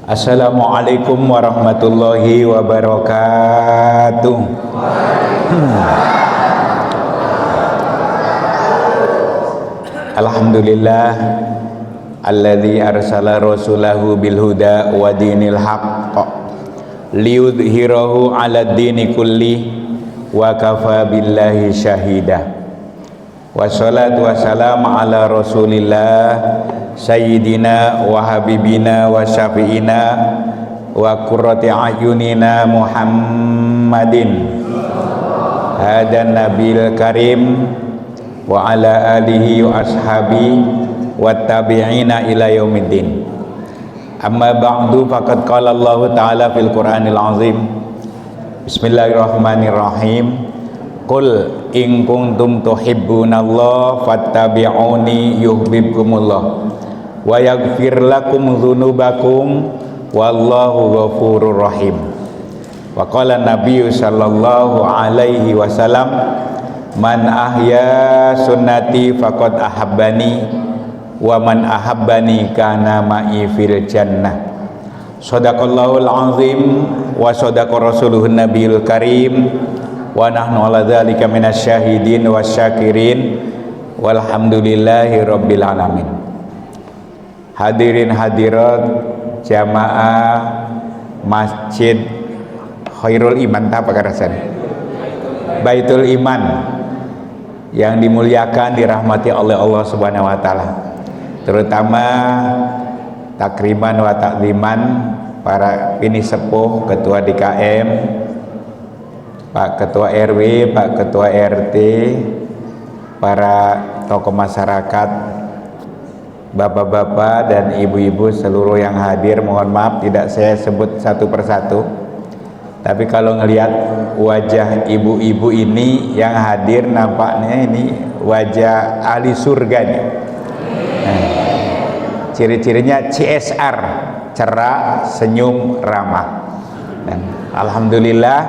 Assalamualaikum warahmatullahi wabarakatuh. Alhamdulillah alladzi arsala rasulahu bil huda wa dinil haqq liyudhhirahu 'alad dini kulli wa kafa billahi syahida. Wassalatu wassalamu ala rasulillah sayyidina wa habibina wa syafi'ina wa qurrati ayunina Muhammadin hadan nabil karim wa ala alihi wa ashabi wa tabi'ina ila yaumiddin. Amma ba'du, faqad qala Allah ta'ala fil Qur'anil azim. Bismillahirrahmanirrahim. Qul in kuntum tuhibbunallaha fattabi'uni yuhibbukumullah wa yaghfir lakum dzunubakum wallahu ghafurur rahim. Wa qala Nabi sallallahu alaihi wasallam, man ahya sunnati faqad ahabbani wa man ahabbani kana ma'i fil jannah. Shadaqallahul azim wa shadaqa rasuluhun nabiyul karim wa nahnu ala dzalika minasyahidin wasyakirin walhamdulillahi rabbil alamin. Hadirin hadirat jamaah Masjid Khairul Iman, apa karasan? Baitul Iman yang dimuliakan, dirahmati oleh Allah Subhanahu wa taala. Terutama takriman wa takliman para pini sepuh, ketua DKM, Pak Ketua RW, Pak Ketua RT, para tokoh masyarakat, bapak-bapak dan ibu-ibu seluruh yang hadir. Mohon maaf tidak saya sebut satu persatu, tapi kalau ngelihat wajah ibu-ibu ini yang hadir, nampaknya ini wajah ahli surga nih. Ciri-cirinya CSR, cerah, senyum, ramah. Dan alhamdulillah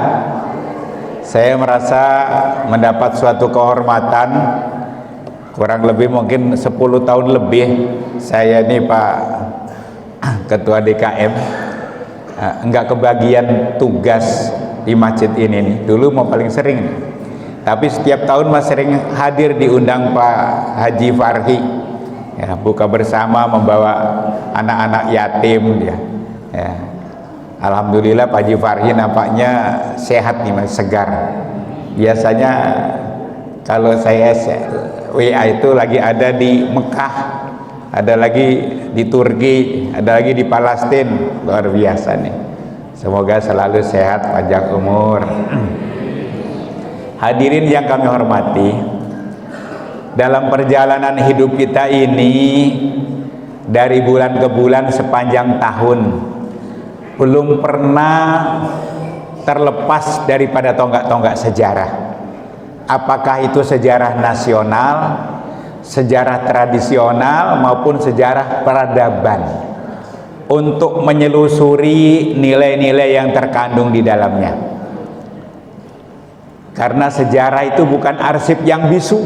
saya merasa mendapat suatu kehormatan. Kurang lebih mungkin 10 tahun lebih saya ini Pak Ketua DKM enggak kebagian tugas di masjid ini nih. Dulu mau paling sering, tapi setiap tahun masih sering hadir, diundang Pak Haji Farhi ya, buka bersama membawa anak-anak yatim dia ya. Alhamdulillah Pak Haji Farhi nampaknya sehat nih, Mas, segar. Biasanya kalau saya WA itu lagi ada di Mekah, ada lagi di Turki, ada lagi di Palestina. Luar biasa nih. Semoga selalu sehat, panjang umur. Hadirin yang kami hormati, dalam perjalanan hidup kita ini dari bulan ke bulan sepanjang tahun belum pernah terlepas daripada tonggak-tonggak sejarah. Apakah itu sejarah nasional, sejarah tradisional maupun sejarah peradaban, untuk menyelusuri nilai-nilai yang terkandung di dalamnya. Karena sejarah itu bukan arsip yang bisu,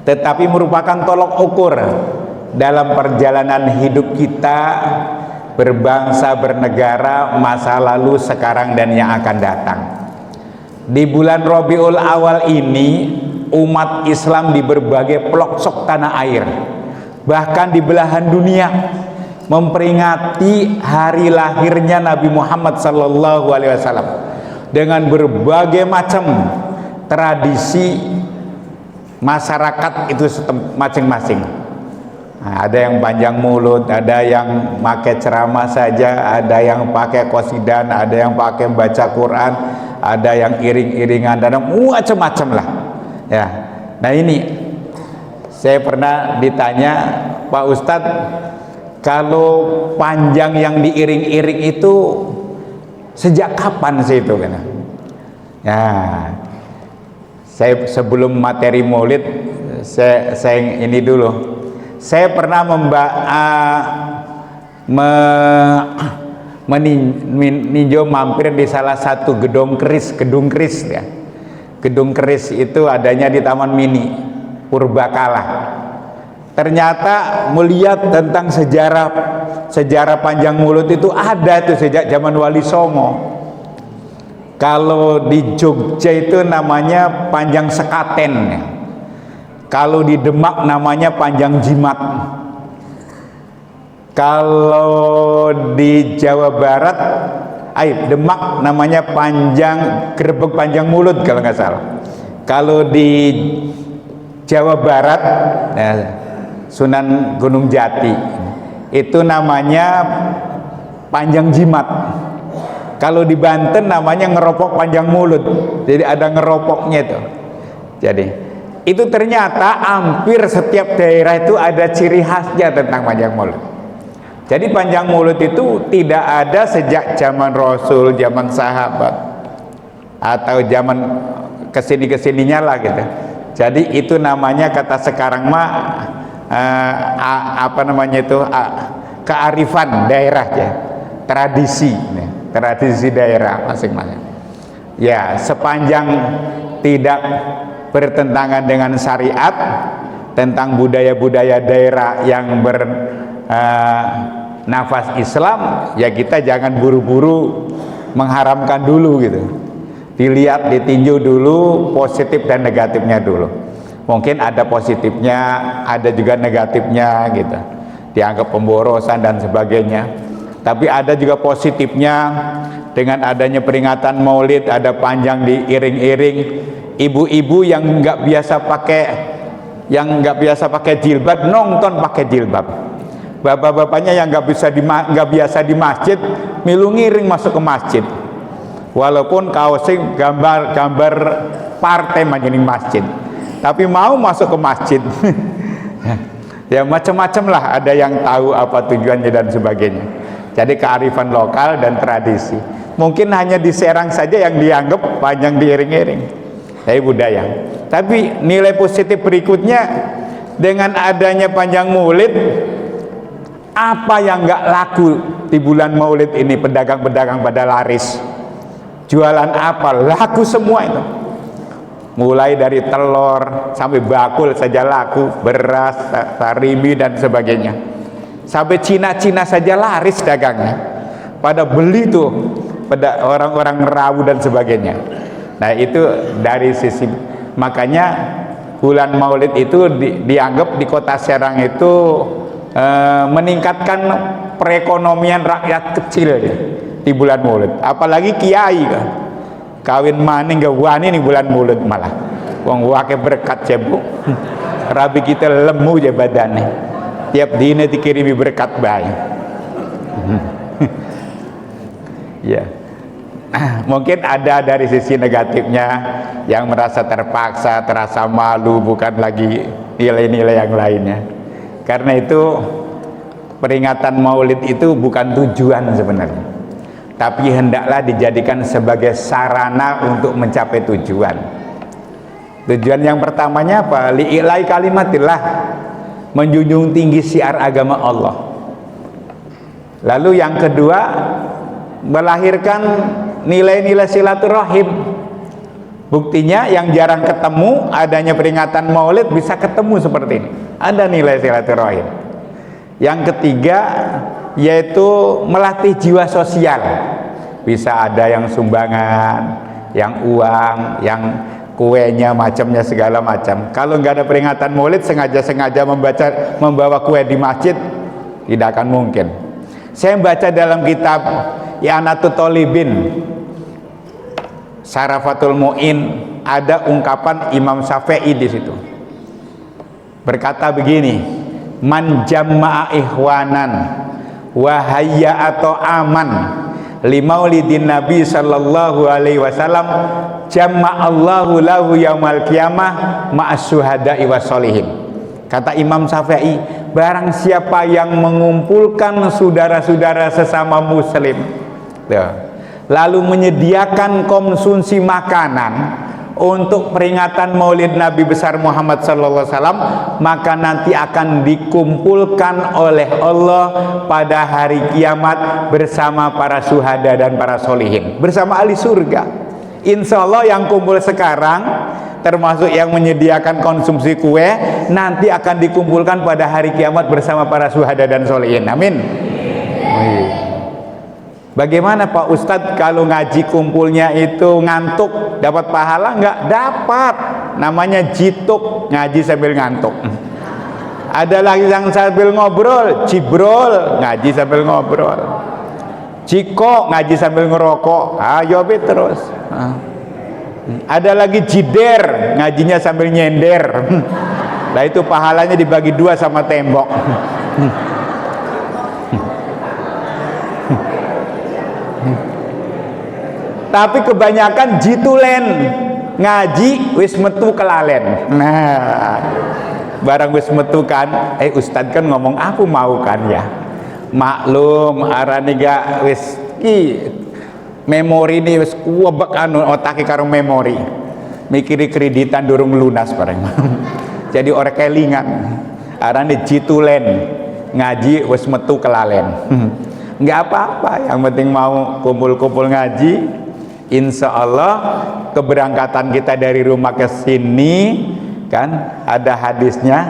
tetapi merupakan tolok ukur dalam perjalanan hidup kita berbangsa, bernegara, masa lalu, sekarang, dan yang akan datang. Di bulan Rabiul Awal ini, umat Islam di berbagai pelosok tanah air, bahkan di belahan dunia, memperingati hari lahirnya Nabi Muhammad SAW dengan berbagai macam tradisi masyarakat itu masing-masing. Nah, ada yang panjang mulut, ada yang pakai ceramah saja, ada yang pakai qasidan, ada yang pakai baca Quran, ada yang iring-iringan, dan macam-macam lah ya. Nah ini saya pernah ditanya, Pak Ustadz, kalau panjang yang diiring-iring itu sejak kapan sih itu? Ya, saya sebelum materi maulid, saya ini dulu. Saya pernah meninjau mampir di salah satu gedung keris ya. Gedung keris itu adanya di Taman Mini Purbakala. Ternyata melihat tentang sejarah sejarah panjang mulut itu ada tuh sejak zaman Wali Songo. Kalau di Jogja itu namanya panjang sekaten, kalau di Demak namanya panjang jimat, kalau di Jawa Barat, Demak namanya panjang grebek panjang mulut kalau nggak salah. Kalau di Jawa Barat, Sunan Gunung Jati itu namanya panjang jimat. Kalau di Banten namanya ngeropok panjang mulut, jadi ada ngeropoknya itu. Jadi itu ternyata hampir setiap daerah itu ada ciri khasnya tentang panjang mulut. Jadi panjang mulut itu tidak ada sejak zaman Rasul, zaman sahabat, atau zaman kesini-kesininya lah gitu. Jadi itu namanya kata sekarang mah apa namanya itu kearifan daerah ya, tradisi daerah masing-masing. Ya, sepanjang tidak bertentangan dengan syariat, tentang budaya-budaya daerah yang bernafas Islam, ya kita jangan buru-buru mengharamkan dulu gitu. Dilihat, ditinjau dulu positif dan negatifnya dulu. Mungkin ada positifnya, ada juga negatifnya gitu. Dianggap pemborosan dan sebagainya. Tapi ada juga positifnya, dengan adanya peringatan Maulid, ada panjang diiring-iring. Ibu-ibu yang nggak biasa pakai jilbab nonton pakai jilbab. Bapak-bapaknya yang nggak biasa di masjid milu ngiring masuk ke masjid. Walaupun kaosnya gambar partai majening masjid, tapi mau masuk ke masjid. Ya macam-macam lah, ada yang tahu apa tujuannya dan sebagainya. Jadi kearifan lokal dan tradisi. Mungkin hanya di Serang saja yang dianggap panjang diiring-iring, tapi budaya. Tapi nilai positif berikutnya, dengan adanya panjang Maulid, apa yang nggak laku di bulan Maulid ini? Pedagang-pedagang pada laris. Jualan apa? Laku semua itu. Mulai dari telur sampai bakul saja laku, beras, sarimi dan sebagainya. Sampai Cina-Cina saja laris dagangnya. Pada beli tuh, pada orang-orang ngerawu dan sebagainya. Nah itu dari sisi, makanya bulan Maulid itu dianggap di kota Serang itu meningkatkan perekonomian rakyat kecil ya, di bulan Maulid. Apalagi kiai kan, kawin maning gak wani nih bulan Maulid malah. Wong wake berkat ya bu, rabi kita lemu aja badannya. Tiap dina dikirimi berkat baik. Ya, mungkin ada dari sisi negatifnya yang merasa terpaksa, terasa malu, bukan lagi nilai-nilai yang lainnya. Karena itu peringatan Maulid itu bukan tujuan sebenarnya, tapi hendaklah dijadikan sebagai sarana untuk mencapai tujuan. Tujuan yang pertamanya apa? Li'ilai kalimatillah, menjunjung tinggi syiar agama Allah. Lalu yang kedua, melahirkan nilai-nilai silaturahim. Buktinya yang jarang ketemu, adanya peringatan Maulid bisa ketemu seperti ini. Ada nilai silaturahim. Yang ketiga yaitu melatih jiwa sosial. Bisa ada yang sumbangan, yang uang, yang kuenya, macamnya segala macam. Kalau nggak ada peringatan Maulid, sengaja membawa kue di masjid, tidak akan mungkin. Saya baca dalam kitab I'anatul Thalibin, Syarafatul Mu'in, ada ungkapan Imam Syafi'i di situ. Berkata begini, man jamma'a ihwanan wa hayya atau aman limaulidin Nabi sallallahu alaihi wasallam jama'allahu lahu yaumal qiyamah ma'as syuhada'i wassolihin. Kata Imam Syafi'i, barang siapa yang mengumpulkan saudara-saudara sesama muslim lalu menyediakan konsumsi makanan untuk peringatan Maulid Nabi besar Muhammad sallallahu alaihi wasallam, maka nanti akan dikumpulkan oleh Allah pada hari kiamat bersama para syuhada dan para solihin, bersama ahli surga. Insya Allah yang kumpul sekarang, termasuk yang menyediakan konsumsi kue, nanti akan dikumpulkan pada hari kiamat bersama para syuhada dan solihin. Amin. Bagaimana Pak Ustadz kalau ngaji kumpulnya itu ngantuk, dapat pahala? Nggak dapat, namanya jituk, ngaji sambil ngantuk. Ada lagi yang sambil ngobrol, cibrol, ngaji sambil ngobrol. Ciko, ngaji sambil ngerokok, ayo terus. Ada lagi jider, ngajinya sambil nyender. Nah itu pahalanya dibagi dua sama tembok. Tapi kebanyakan jitulen, ngaji wis metu kelalen. Nah, barang wis metu kan, Ustadz kan ngomong aku mau kan ya. Maklum arane gak wis memori ini wis kuwebek anu otake karo memori. Mikiri kreditan durung lunas bareng. Jadi orang kelingan. Arane jitulen, ngaji wis metu kelalen. Nggak apa-apa, yang penting mau kumpul-kumpul ngaji. Insya Allah keberangkatan kita dari rumah ke sini kan ada hadisnya,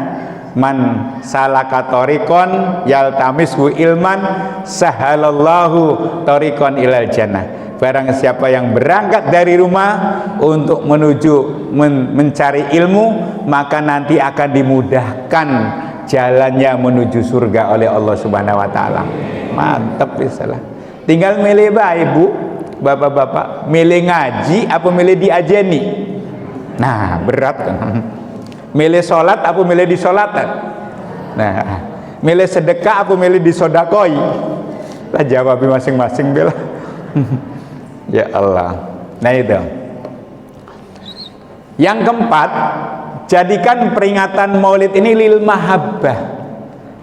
man salaka torikon yaltamishu ilman sahalallahu torikon ilal jannah. Barang siapa yang berangkat dari rumah untuk menuju mencari ilmu, maka nanti akan dimudahkan jalannya menuju surga oleh Allah Subhanahu wa taala. Mantap istilah. Tinggal milih baik Bu, bapak-bapak, milih ngaji apa milih diajeni? Nah, berat kan. Milih sholat apa milih disolatan? Nah, milih sedekah apa milih disodakoi? Lah jawab masing-masing bela. Ya Allah. Nah itu. Yang keempat, jadikan peringatan Maulid ini lil mahabbah.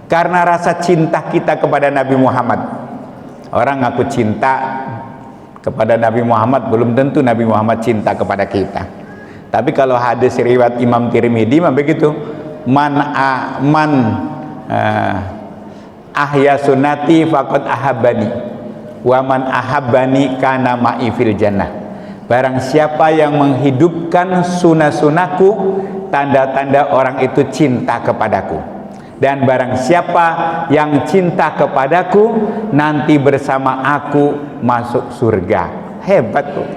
Karena rasa cinta kita kepada Nabi Muhammad. Orang ngaku cinta kepada Nabi Muhammad, belum tentu Nabi Muhammad cinta kepada kita. Tapi kalau hadis riwayat Imam Tirmidzi mah begitu, ahya sunnati faqad ahabbani wa man ahabbani kana ma'i fil jannah. Barang siapa yang menghidupkan sunnah-sunnahku, tanda-tanda orang itu cinta kepadaku. Dan barang siapa yang cinta kepadaku, nanti bersama aku masuk surga. Hebat tuh.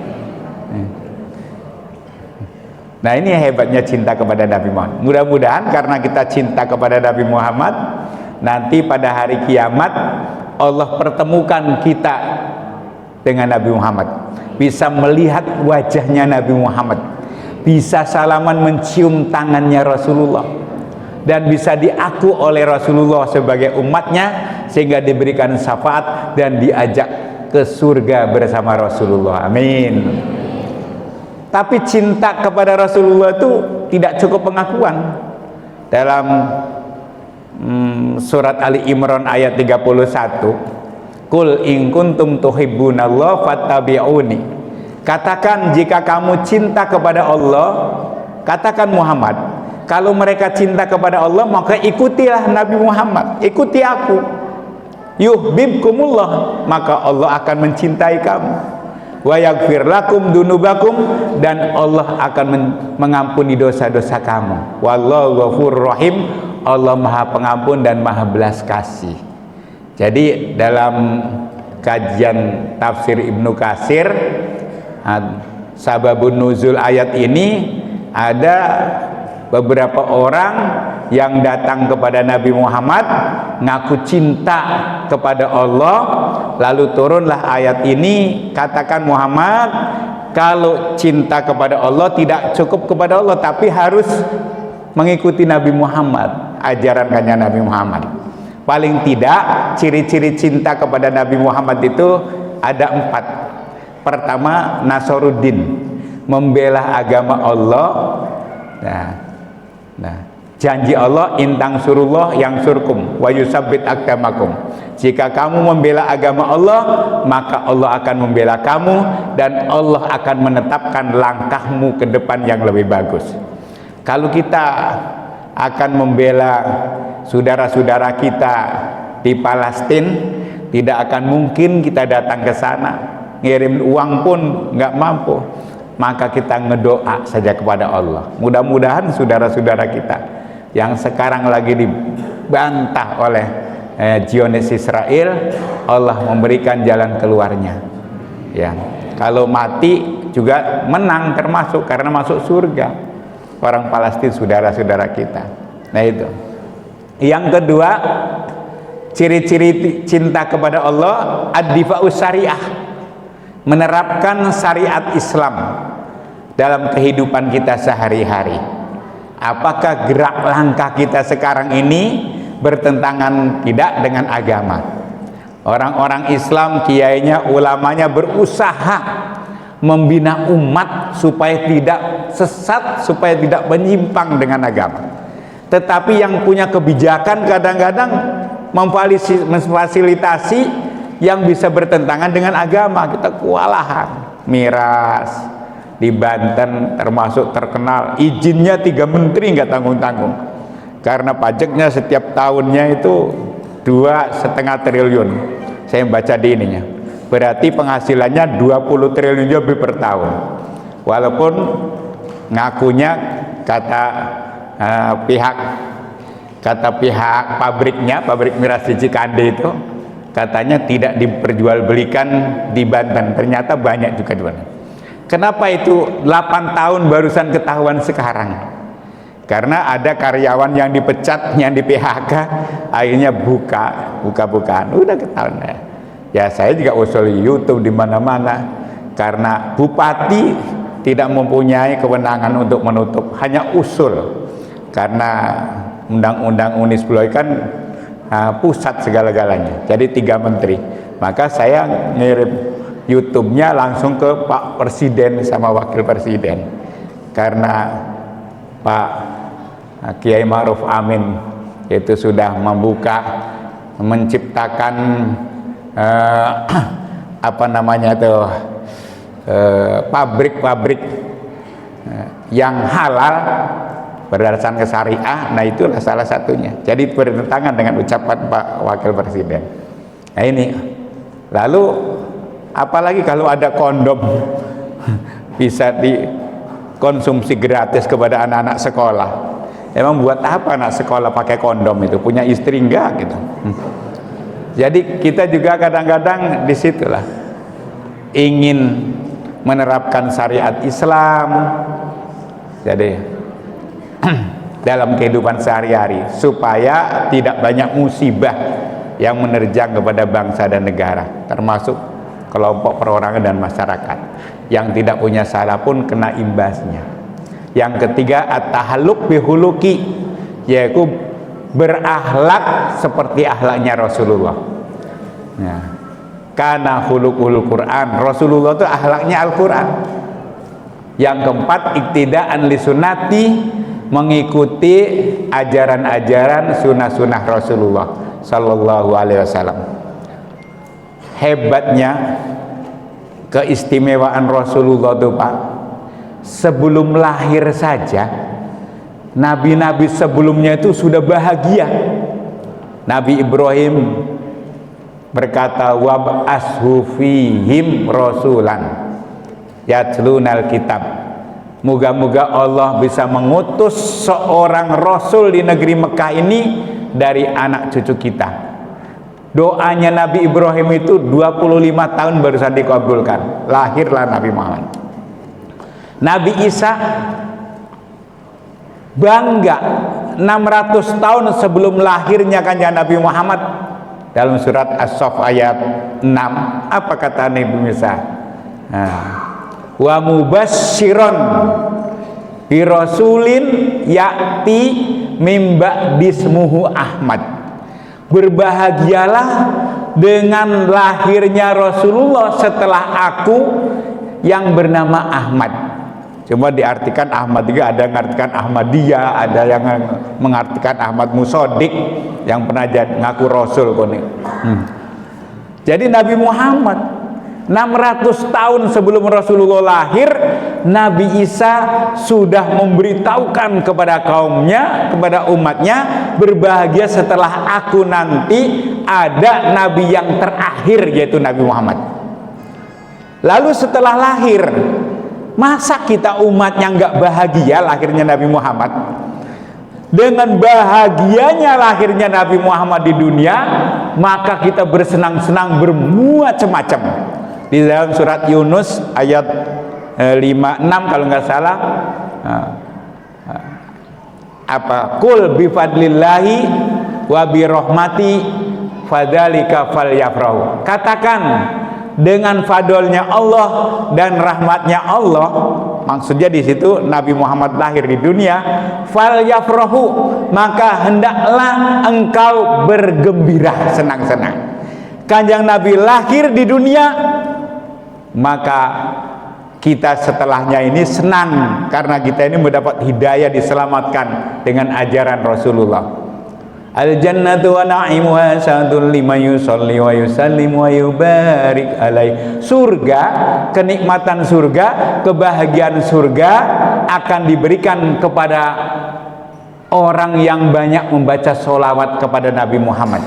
Nah ini hebatnya cinta kepada Nabi Muhammad. Mudah-mudahan karena kita cinta kepada Nabi Muhammad, nanti pada hari kiamat Allah pertemukan kita dengan Nabi Muhammad. Bisa melihat wajahnya Nabi Muhammad, bisa salaman mencium tangannya Rasulullah, dan bisa diaku oleh Rasulullah sebagai umatnya, sehingga diberikan syafaat dan diajak ke surga bersama Rasulullah. Amin. Tapi cinta kepada Rasulullah itu tidak cukup pengakuan. Dalam surat Ali Imran ayat 31, Qul in kuntum tuhibbunallaha fattabi'uni. Katakan jika kamu cinta kepada Allah, katakan Muhammad, kalau mereka cinta kepada Allah, maka ikutilah Nabi Muhammad, ikuti aku. Yuhibbukumullah, maka Allah akan mencintai kamu. Wa yaghfir lakum dunubakum, dan Allah akan mengampuni dosa-dosa kamu. Wallahu ghafurur rahim, Allah Maha Pengampun dan Maha Belas Kasih. Jadi dalam kajian tafsir Ibnu Katsir, sababun nuzul ayat ini ada beberapa orang yang datang kepada Nabi Muhammad ngaku cinta kepada Allah, lalu turunlah ayat ini, katakan Muhammad, kalau cinta kepada Allah tidak cukup kepada Allah, tapi harus mengikuti Nabi Muhammad, ajaran Nabi Muhammad. Paling tidak ciri-ciri cinta kepada Nabi Muhammad itu ada 4. Pertama, Nasaruddin, membela agama Allah. Nah, janji Allah, intang surullah yang surkum wa yusabbit aqdamakum. Jika kamu membela agama Allah, maka Allah akan membela kamu, dan Allah akan menetapkan langkahmu ke depan yang lebih bagus. Kalau kita akan membela saudara-saudara kita di Palestina, tidak akan mungkin kita datang ke sana, ngirim uang pun nggak mampu. Maka kita ngedoa saja kepada Allah. Mudah-mudahan saudara-saudara kita yang sekarang lagi dibantah oleh Zionis Israel, Allah memberikan jalan keluarnya. Ya, kalau mati juga menang termasuk, karena masuk surga orang Palestina, saudara-saudara kita. Nah itu. Yang kedua, ciri-ciri cinta kepada Allah, ad-difa'us syariah, menerapkan syariat Islam dalam kehidupan kita sehari-hari. Apakah gerak langkah kita sekarang ini bertentangan tidak dengan agama? Orang-orang Islam, kiainya, ulamanya berusaha membina umat supaya tidak sesat, supaya tidak menyimpang dengan agama. Tetapi yang punya kebijakan kadang-kadang memfasilitasi yang bisa bertentangan dengan agama. Kita kewalahan. Miras di Banten termasuk terkenal, izinnya 3 menteri nggak tanggung-tanggung, karena pajaknya setiap tahunnya itu 2,5 triliun. Saya baca di ininya, berarti penghasilannya 20 triliun lebih per tahun. Walaupun ngakunya kata pihak pabriknya, pabrik miras di Cikande itu, katanya tidak diperjualbelikan di Banten. Ternyata banyak juga di Banten. Kenapa itu 8 tahun barusan ketahuan sekarang? Karena ada karyawan yang dipecat, yang di PHK, akhirnya buka-bukaan, udah ketahuan. Ya saya juga usul YouTube di mana-mana, karena bupati tidak mempunyai kewenangan untuk menutup, hanya usul, karena undang-undang Unisbloy kan pusat segala-galanya, jadi 3 menteri. Maka saya ngirim YouTube-nya langsung ke Pak Presiden sama Wakil Presiden, karena Pak Kiai Ma'ruf Amin itu sudah menciptakan apa namanya tuh, pabrik-pabrik yang halal berdasarkan ke syariah. Nah itulah salah satunya. Jadi bertentangan dengan ucapan Pak Wakil Presiden. Nah ini, lalu apalagi kalau ada kondom bisa dikonsumsi gratis kepada anak-anak sekolah. Emang buat apa anak sekolah pakai kondom itu? Punya istri enggak gitu? Jadi kita juga kadang-kadang disitulah ingin menerapkan syariat Islam. Jadi dalam kehidupan sehari-hari supaya tidak banyak musibah yang menerjang kepada bangsa dan negara, termasuk kelompok perorangan dan masyarakat yang tidak punya salah pun kena imbasnya. Yang ketiga, at-tahalluk bihuluki, yaitu berakhlak seperti akhlaknya Rasulullah. Ya. Karena hulukul Quran, Rasulullah itu akhlaknya Al-Quran. Yang keempat, iktidaan li sunnati, mengikuti ajaran-ajaran sunnah-sunnah Rasulullah Sallallahu Alaihi Wasallam. Hebatnya, keistimewaan Rasulullah itu Pak, sebelum lahir saja nabi-nabi sebelumnya itu sudah bahagia. Nabi Ibrahim berkata, wab'ashu fihim rasulan yatlunal kitab, moga-moga Allah bisa mengutus seorang rasul di negeri Mekah ini dari anak cucu kita. Doanya Nabi Ibrahim itu 25 tahun barusan dikabulkan, lahirlah Nabi Muhammad. Nabi Isa bangga 600 tahun sebelum lahirnya kanjeng Nabi Muhammad. Dalam surat As-Saff ayat 6, apa kata Nabi Isa? Wa mubasysyiron bi rasulin ya'ti mim ba'dismuhu Ahmad. Berbahagialah dengan lahirnya Rasulullah setelah aku yang bernama Ahmad. Cuma diartikan Ahmad juga, ada yang mengartikan Ahmadiyah, ada yang mengartikan Ahmad Musodik yang pernah ngaku Rasul. Jadi Nabi Muhammad 600 tahun sebelum Rasulullah lahir, Nabi Isa sudah memberitahukan kepada kaumnya, kepada umatnya, berbahagia setelah aku nanti ada Nabi yang terakhir, yaitu Nabi Muhammad. Lalu setelah lahir, masa kita umat yang gak bahagia lahirnya Nabi Muhammad? dengan bahagianya lahirnya Nabi Muhammad di dunia, maka kita bersenang-senang bermacam-macam. Di dalam surat Yunus ayat 5-6 kalau nggak salah, Qul bifadlillahi wa birahmati fadzalika falyafrahu. Katakan, dengan fadlnya Allah dan rahmatnya Allah, maksudnya di situ Nabi Muhammad lahir di dunia, falyafrahu, maka hendaklah engkau bergembira, senang-senang. Kanjeng Nabi lahir di dunia, maka kita setelahnya ini senang karena kita ini mendapat hidayah, diselamatkan dengan ajaran Rasulullah. Al-jannatu wa na'imuha sa'atun liman yusalli wa yusallim wa yubarik alaih. Surga, kenikmatan surga, kebahagiaan surga akan diberikan kepada orang yang banyak membaca sholawat kepada Nabi Muhammad.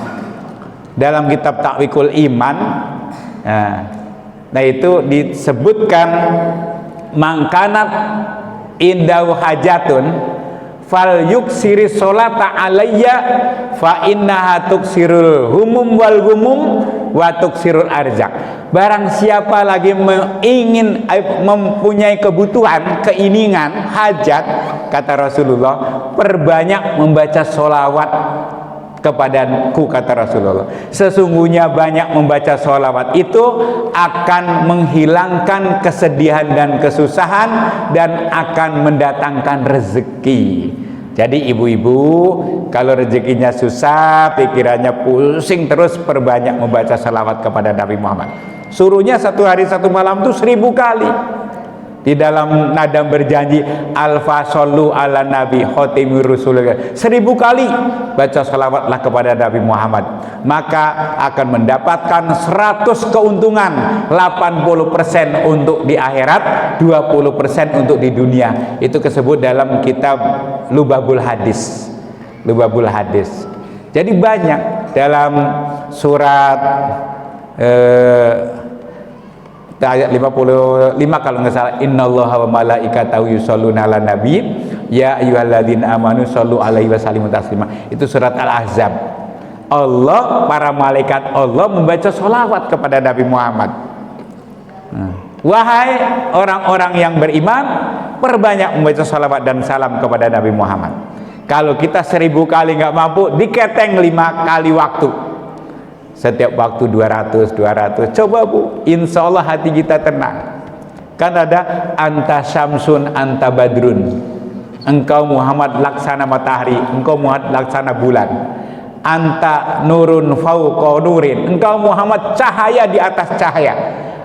Dalam kitab Ta'wiqul Iman, nah itu disebutkan, mangkanat indahu hajatun fal yuksiri sholata alayya fa innaha tuksirul humum wal gumum wa tuksirul arzak. Barang siapa lagi mempunyai kebutuhan, keinginan, hajat, kata Rasulullah, perbanyak membaca sholawat kepadaku, kata Rasulullah. Sesungguhnya banyak membaca sholawat itu akan menghilangkan kesedihan dan kesusahan dan akan mendatangkan rezeki. Jadi ibu-ibu, kalau rezekinya susah, pikirannya pusing terus, perbanyak membaca sholawat kepada Nabi Muhammad. Suruhnya satu hari satu malam itu 1000 kali. Di dalam nadam berjanji, alfa sallu ala nabi khotimir rasulullah, 1000 kali baca salawatlah kepada Nabi Muhammad, maka akan mendapatkan 100 keuntungan, 80% untuk di akhirat, 20% untuk di dunia. Itu disebut dalam kitab Lubabul Hadis. Lubabul Hadis. Jadi banyak dalam surat ayat 55 kalau nggak salah, innallaha wa malaikatahu yusholluna 'alan nabi ya ayyuhalladzina amanu shollu alaihi wasallimu taslima. Itu surat Al-Ahzab. Allah, para malaikat Allah membaca sholawat kepada Nabi Muhammad. Wahai orang-orang yang beriman, perbanyak membaca sholawat dan salam kepada Nabi Muhammad. Kalau kita 1000 kali nggak mampu, diketeng 5 kali waktu. Setiap waktu 200. Coba bu, insya Allah hati kita tenang. Kan ada anta syamsun anta badrun, engkau Muhammad laksana matahari, engkau Muhammad laksana bulan. Anta nurun fauqa nurin, engkau Muhammad cahaya di atas cahaya.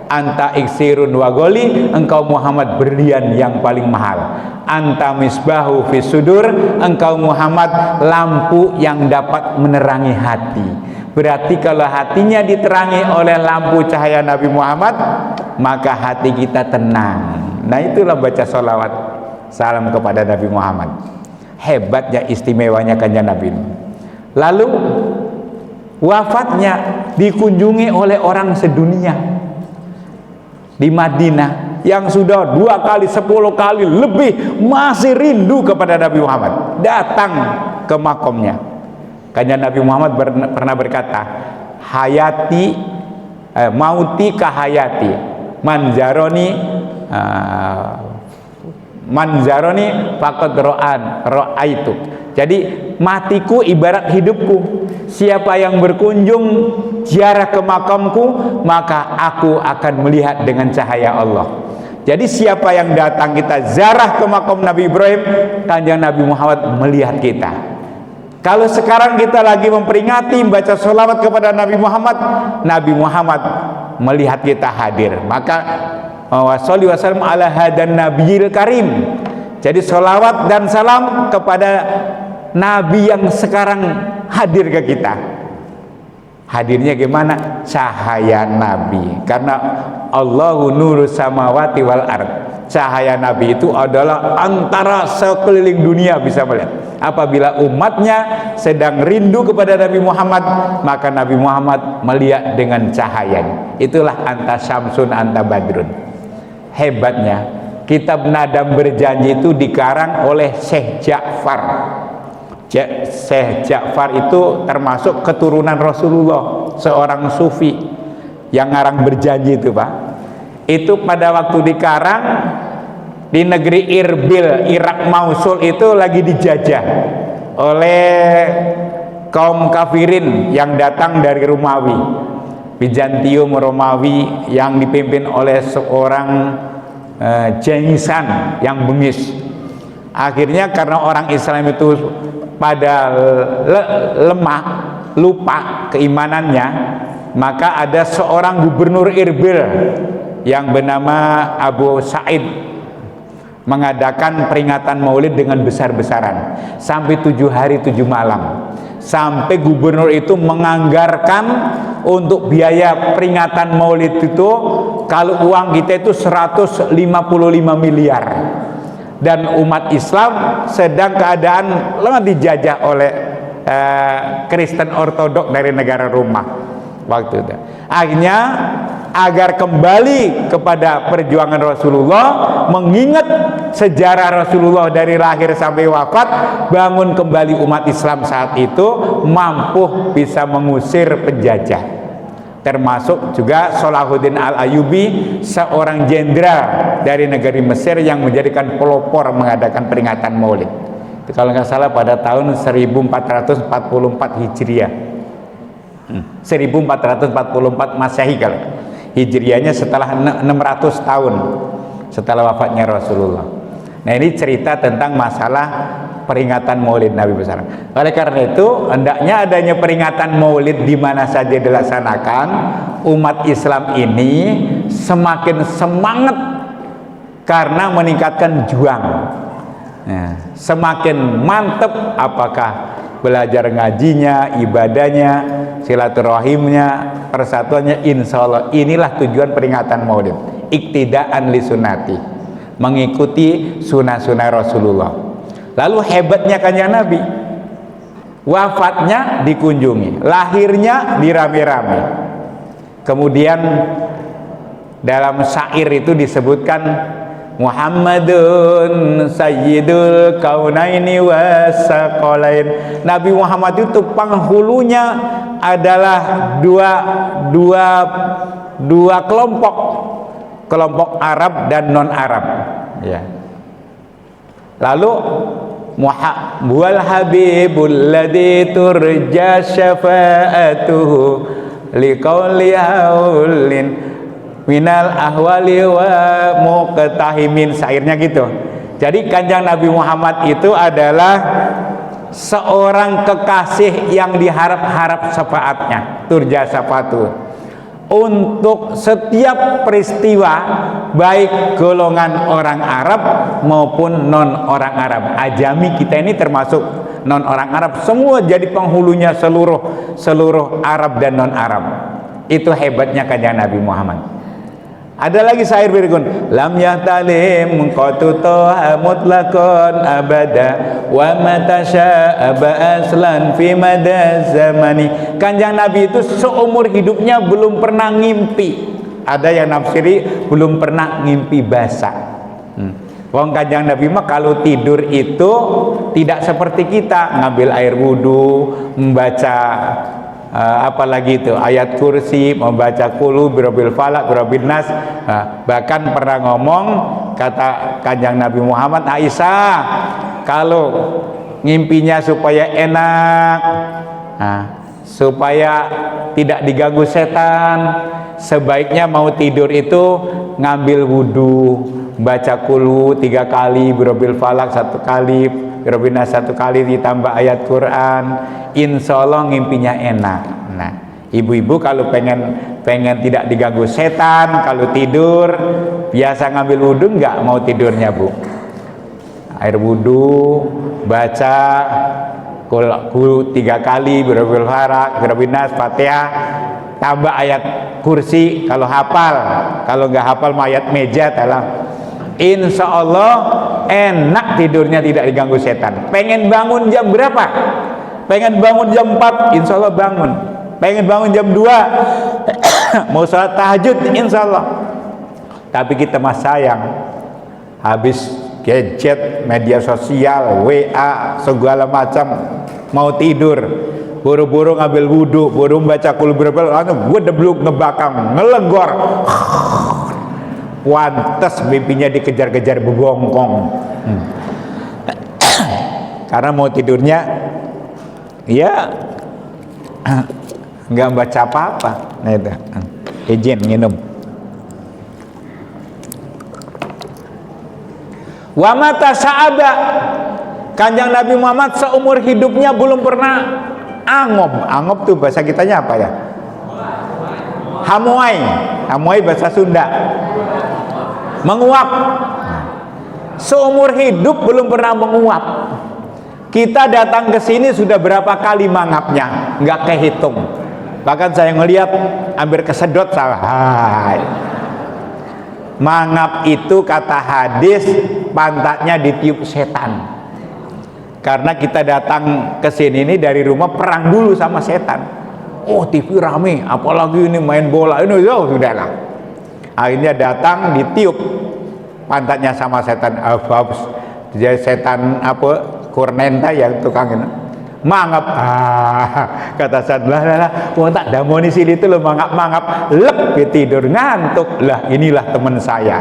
Anta iksirun wagoli, engkau Muhammad berlian yang paling mahal. Anta misbahu fis sudur, engkau Muhammad lampu yang dapat menerangi hati. Berarti kalau hatinya diterangi oleh lampu cahaya Nabi Muhammad, maka hati kita tenang. Nah itulah baca sholawat salam kepada Nabi Muhammad. Hebatnya, istimewanya kanjeng Nabi. Lalu wafatnya dikunjungi oleh orang sedunia di Madinah yang sudah 2 kali, 10 kali lebih masih rindu kepada Nabi Muhammad, datang ke makomnya. Kanjeng Nabi Muhammad pernah berkata, hayati mauti kahayati manzaroni faqad ra'aitu. Jadi matiku ibarat hidupku. Siapa yang berkunjung ziarah ke makamku, maka aku akan melihat dengan cahaya Allah. Jadi siapa yang datang kita ziarah ke makam Nabi Ibrahim, kanjeng Nabi Muhammad melihat kita. Kalau sekarang kita lagi memperingati baca sholawat kepada Nabi Muhammad, Nabi Muhammad melihat kita hadir. Maka washolli wasallam ala hadan nabiyil karim. Jadi sholawat dan salam kepada Nabi yang sekarang hadir ke kita. Hadirnya gimana? Cahaya Nabi. Karena Allahu nurus samawati wal ard. Cahaya Nabi itu adalah antara sekeliling dunia bisa melihat. Apabila umatnya sedang rindu kepada Nabi Muhammad, maka Nabi Muhammad melihat dengan cahayanya. Itulah anta syamsun anta badrun. Hebatnya, kitab Nadam Berjanji itu dikarang oleh Syekh Ja'far. Syekh Ja'far itu termasuk keturunan Rasulullah, seorang sufi yang ngarang berjanji itu Pak. Itu pada waktu dikarang di negeri Irbil, Irak Mosul itu lagi dijajah oleh kaum kafirin yang datang dari Romawi, Bizantium Romawi yang dipimpin oleh seorang Jengisan yang bengis. Akhirnya karena orang Islam itu pada lemah, lupa keimanannya, maka ada seorang gubernur Irbil yang bernama Abu Sa'id mengadakan peringatan maulid dengan besar-besaran sampai 7 hari 7 malam, sampai gubernur itu menganggarkan untuk biaya peringatan maulid itu, kalau uang kita itu 155 miliar. Dan umat Islam sedang keadaan lemah, dijajah oleh Kristen Ortodok dari negara Roma waktu itu. Akhirnya agar kembali kepada perjuangan Rasulullah, mengingat sejarah Rasulullah dari lahir sampai wafat, bangun kembali umat Islam saat itu mampu bisa mengusir penjajah. Termasuk juga Salahuddin Al-Ayyubi, seorang jenderal dari negeri Mesir yang menjadikan pelopor mengadakan peringatan maulid. Kalau nggak salah pada tahun 1444 Hijriah, 1444 Masehi, kalau Hijriahnya setelah 600 tahun setelah wafatnya Rasulullah. Nah, ini cerita tentang masalah peringatan maulid Nabi besar. Oleh karena itu, hendaknya adanya peringatan maulid di mana saja dilaksanakan, umat Islam ini semakin semangat karena meningkatkan juang. Nah, semakin mantap apakah belajar ngajinya, ibadahnya, silaturahimnya, persatuannya. Insya Allah inilah tujuan peringatan maulid, iktidaan li sunnati, mengikuti sunnah-sunnah Rasulullah. Lalu hebatnya Kanjeng Nabi, wafatnya dikunjungi, lahirnya dirame-rame. Kemudian dalam syair itu disebutkan Muhammadun sayyidul kaunaini wasaqalain. Nabi Muhammad itu penghulunya adalah dua kelompok Arab dan non Arab, ya. Lalu wal habibul ladzi turja syafa'atuhu liqauli haulin minal ahwali wa muqtahimin, syairnya gitu. Jadi Kanjeng Nabi Muhammad itu adalah seorang kekasih yang diharap-harap syafaatnya, turja syafa'atuhu, untuk setiap peristiwa, baik golongan orang Arab maupun non orang Arab. Ajami kita ini termasuk non orang Arab, semua jadi penghulunya seluruh Arab dan non Arab. Itu hebatnya Kanjeng Nabi Muhammad. Ada lagi syair berikut, lam yahtalim qatuto mutlaqan abada wa matasyaaba aslan fi mada zamani. Kanjeng Nabi itu seumur hidupnya belum pernah ngimpi. Ada yang nafsiri belum pernah ngimpi basah. Wong Kanjeng Nabi mah kalau tidur itu tidak seperti kita ngambil air wudhu, membaca apalagi itu ayat kursi, membaca qulu birabbil falaq birabbil nas. Bahkan pernah ngomong, kata Kanjeng Nabi Muhammad, Aisyah kalau ngimpinya supaya enak, supaya tidak diganggu setan, sebaiknya mau tidur itu ngambil wudhu, baca qulu 3 kali, birabbil falaq 1 kali, birabbil nas 1 kali, ditambah ayat Quran, insya Allah ngimpinya enak. Nah, ibu-ibu kalau pengen tidak diganggu setan, kalau tidur biasa ngambil wudhu, nggak mau tidurnya Bu, air wudhu, baca qul 3 kali, birabbil falaq, birabbil nas, Fatihah, tambah ayat kursi kalau hafal. Kalau nggak hafal ayat meja dalam, insya Allah enak tidurnya, tidak diganggu setan. Pengen bangun jam berapa? Pengen bangun jam 4, insya Allah bangun. Pengen bangun jam 2 mau sholat tahajud, insya Allah. Tapi kita mah sayang, habis gadget, media sosial, WA, segala macam, mau tidur, buru-buru ngambil wudhu, buru baca kul berbel, gue debluk ngebakang, ngelenggor, pantes mimpinya dikejar-kejar bebongkong. Karena mau tidurnya, ya nggak baca apa-apa. Nah itu, izin minum. Wa mata sa'aba, Kanjeng Nabi Muhammad seumur hidupnya belum pernah angob. Angob tuh bahasa kitanya apa ya? Hamuai. Hamuai bahasa Sunda. Menguap. Seumur hidup belum pernah menguap. Kita datang ke sini sudah berapa kali mangapnya, nggak kehitung. Bahkan saya ngelihat hampir kesedot saya. Mangap itu kata hadis pantatnya ditiup setan. Karena kita datang ke sini ini dari rumah perang dulu sama setan. Oh, TV rame, apalagi ini main bola ini, oh sudahlah. Akhirnya datang ditiup pantatnya sama setan. Jadi setan apa? Kurnenta yang tukang ini. Mangap, kata saya, lah, tak damoni sini itu lo mangap, lep tidur ngantuk, lah inilah teman saya.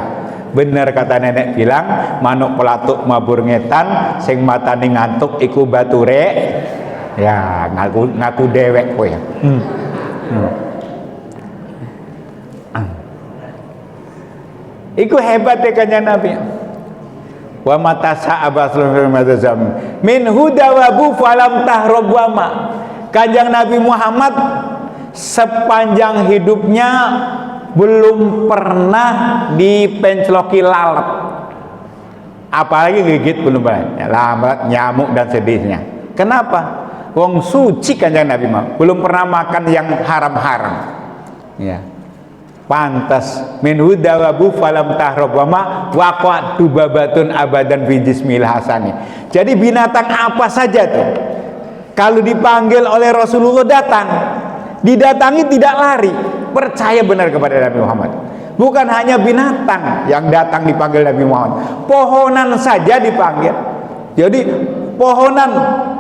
Bener kata nenek bilang, manuk pelatuk mabur ngetan, sing matane ngantuk iku bature, ya ngaku dewek kowe. Iku hebat ya Kanjeng Nabi. Wa mata sa'aba min huda wa bu falam tahrob wama. Kanjeng Nabi Muhammad sepanjang hidupnya belum pernah dipencloki lalat, apalagi gigit belum pernah, lambat, nyamuk dan sedihnya. Kenapa? Wong suci Kanjeng Nabi Muhammad belum pernah makan yang haram-haram, ya. Pantas min huda wa bu falam tahrob wama waqat dubabatun abadan fi jismil hasani. Jadi binatang apa saja tuh kalau dipanggil oleh Rasulullah datang, didatangi tidak lari, percaya benar kepada Nabi Muhammad. Bukan hanya binatang yang datang dipanggil Nabi Muhammad, pohonan saja dipanggil. Jadi pohonan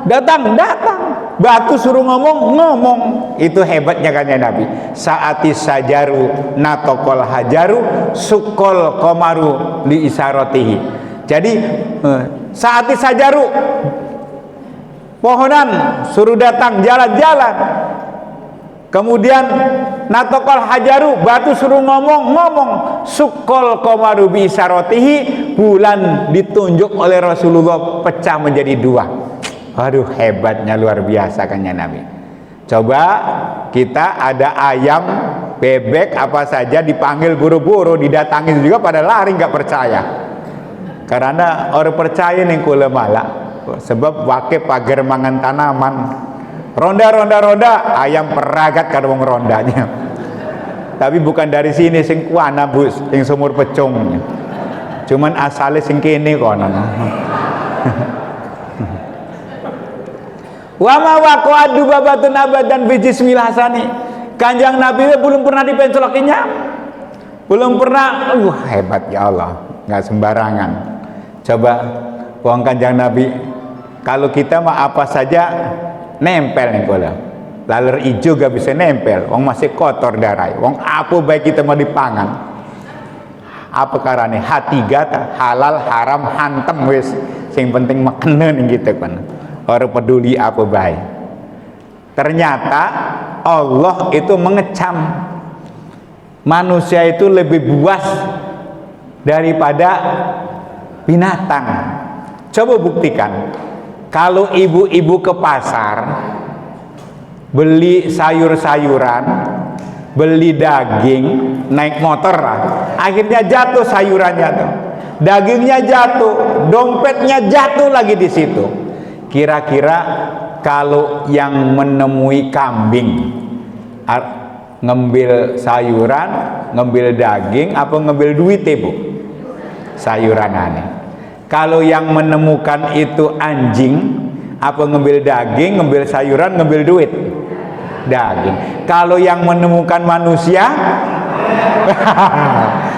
datang, batu suruh ngomong. Itu hebatnya kan ya Nabi. Saati sajaru natokol hajaru sukol komaru li isarotihi. Jadi saati sajaru, pohonan suruh datang, jalan-jalan. Kemudian natokol hajaru, batu suruh ngomong. Sukol komaru bi isarotihi, bulan ditunjuk oleh Rasulullah pecah menjadi dua. Aduh, hebatnya luar biasa kan ya Nabi. Coba kita ada ayam, bebek apa saja dipanggil buru-buru, didatangi juga pada lari, nggak percaya. Karena orang percaya nih kula malak, sebab wake pagar mangan tanaman. Ronda, ayam peragat karo wong rondanya. Tapi bukan dari sini sing kuana bus, sing sumur pecung. Cuman asale sing kene kono. Wa ma waqadu babatun abadan fi jismil hasani. Kanjeng Nabi belum pernah dipenclokinya. Belum pernah. Hebat ya Allah, enggak sembarangan. Coba wong Kanjeng Nabi, kalau kita mah apa saja nempel nih kula. Laler ijo gak bisa nempel, wong masih kotor darah. Wong apa baik kita mau dipangan. Apa karane hati gata halal haram hantem wis, sing penting makanan gitu kan. Orang peduli apa baik. Ternyata Allah itu mengecam manusia itu lebih buas daripada binatang. Coba buktikan. Kalau ibu-ibu ke pasar beli sayur-sayuran, beli daging, naik motor lah, akhirnya jatuh sayurannya tuh, dagingnya jatuh, dompetnya jatuh lagi di situ. Kira-kira kalau yang menemui kambing ngambil sayuran, ngambil daging, apa ngambil duit Bu? Sayuran aneh. Kalau yang menemukan itu anjing, apa ngambil daging, ngambil sayuran, ngambil duit? Daging. Kalau yang menemukan manusia,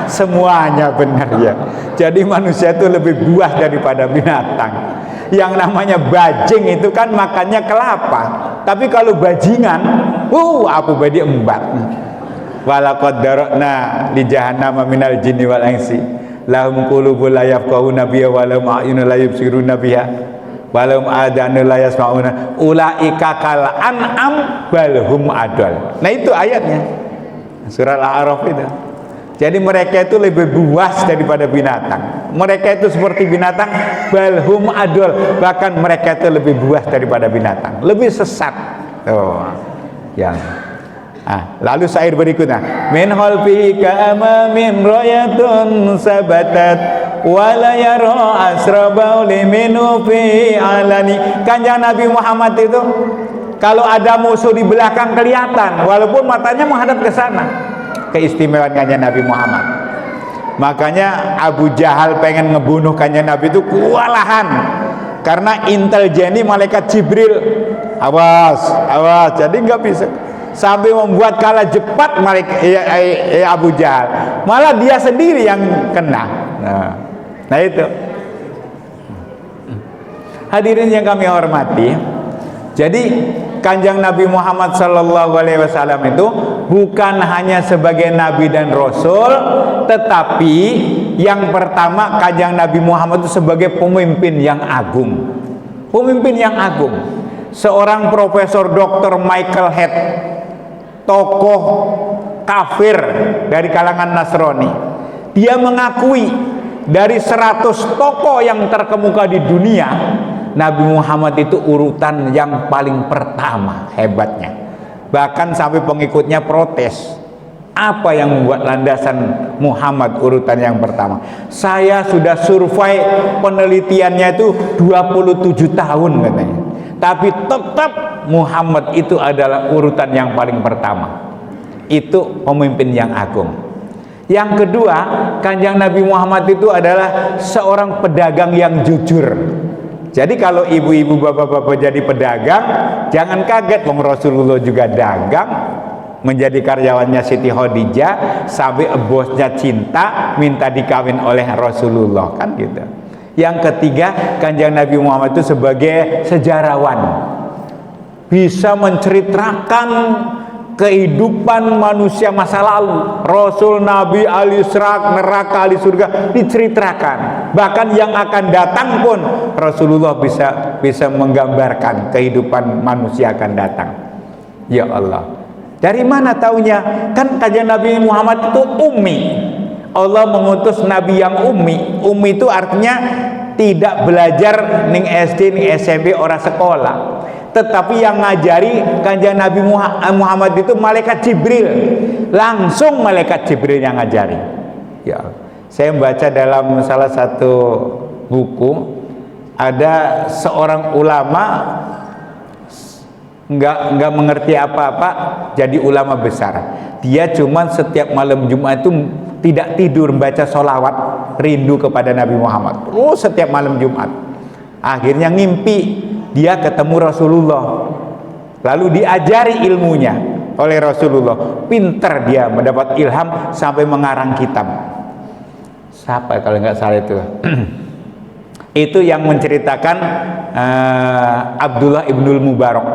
semuanya benar ya. Jadi manusia itu lebih buas daripada binatang. Yang namanya bajing itu kan makannya kelapa, tapi kalau bajingan, apa badi embat. Walaqad darana li jahannama minal jinni wal insi lahum qulubun la yafqahuna biha wa lahum a'yunun la yubsiruna biha wa lahum adhanun la yasma'una ulaika kal an'am bal hum adall. Nah itu ayatnya surah Al-A'raf itu. Jadi mereka itu lebih buas daripada binatang. Mereka itu seperti binatang, bal hum adall, bahkan mereka itu lebih buas daripada binatang, lebih sesat. Ya. Lalu syair berikutnya, min khalfihi ka'amamin rayatun sabatat wala yara asrabau liminu fi alani. Kanjeng Nabi Muhammad itu kalau ada musuh di belakang kelihatan walaupun matanya menghadap ke sana. Keistimewaan kanjeng Nabi Muhammad. Makanya Abu Jahal pengen ngebunuh kanjeng Nabi itu kewalahan karena intelijennya malaikat Jibril. Awas, jadi nggak bisa. Sampai membuat kalah cepat Abu Jahal, malah dia sendiri yang kena. Nah itu hadirin yang kami hormati. Jadi kanjeng Nabi Muhammad SAW itu bukan hanya sebagai Nabi dan Rasul, tetapi yang pertama kanjeng Nabi Muhammad itu sebagai pemimpin yang agung. Pemimpin yang agung. Seorang Profesor Dr. Michael Head, tokoh kafir dari kalangan Nasrani, dia mengakui dari 100 tokoh yang terkemuka di dunia, Nabi Muhammad itu urutan yang paling pertama. Hebatnya, bahkan sampai pengikutnya protes, apa yang membuat landasan Muhammad urutan yang pertama? Saya sudah survei penelitiannya itu 27 tahun katanya, tapi tetap Muhammad itu adalah urutan yang paling pertama. Itu pemimpin yang agung. Yang kedua, kanjeng Nabi Muhammad itu adalah seorang pedagang yang jujur. Jadi kalau ibu-ibu bapak-bapak jadi pedagang, jangan kaget, wong Rasulullah juga dagang, menjadi karyawannya Siti Khadijah, sampai bosnya cinta minta dikawin oleh Rasulullah, kan gitu. Yang ketiga, kanjeng Nabi Muhammad itu sebagai sejarawan, bisa menceritakan kehidupan manusia masa lalu. Rasul, Nabi, ahli neraka, ahli surga diceritakan. Bahkan yang akan datang pun Rasulullah bisa menggambarkan kehidupan manusia akan datang. Ya Allah, dari mana taunya? Kan kanjeng Nabi Muhammad itu ummi. Allah mengutus Nabi yang ummi. Ummi itu artinya tidak belajar ning SD, ning SMP, ora sekolah. Tetapi yang ngajari kanjeng Nabi Muhammad itu malaikat Jibril. Langsung malaikat Jibril yang ngajari. Ya, saya membaca dalam salah satu buku, ada seorang ulama nggak mengerti apa-apa jadi ulama besar. Dia cuman setiap malam Jumat itu tidak tidur membaca sholawat rindu kepada Nabi Muhammad. Setiap malam Jumat. Akhirnya ngimpi dia ketemu Rasulullah, lalu diajari ilmunya oleh Rasulullah. Pinter dia mendapat ilham sampai mengarang kitab. Siapa kalau nggak salah itu? Itu yang menceritakan Abdullah ibnul Mubarak.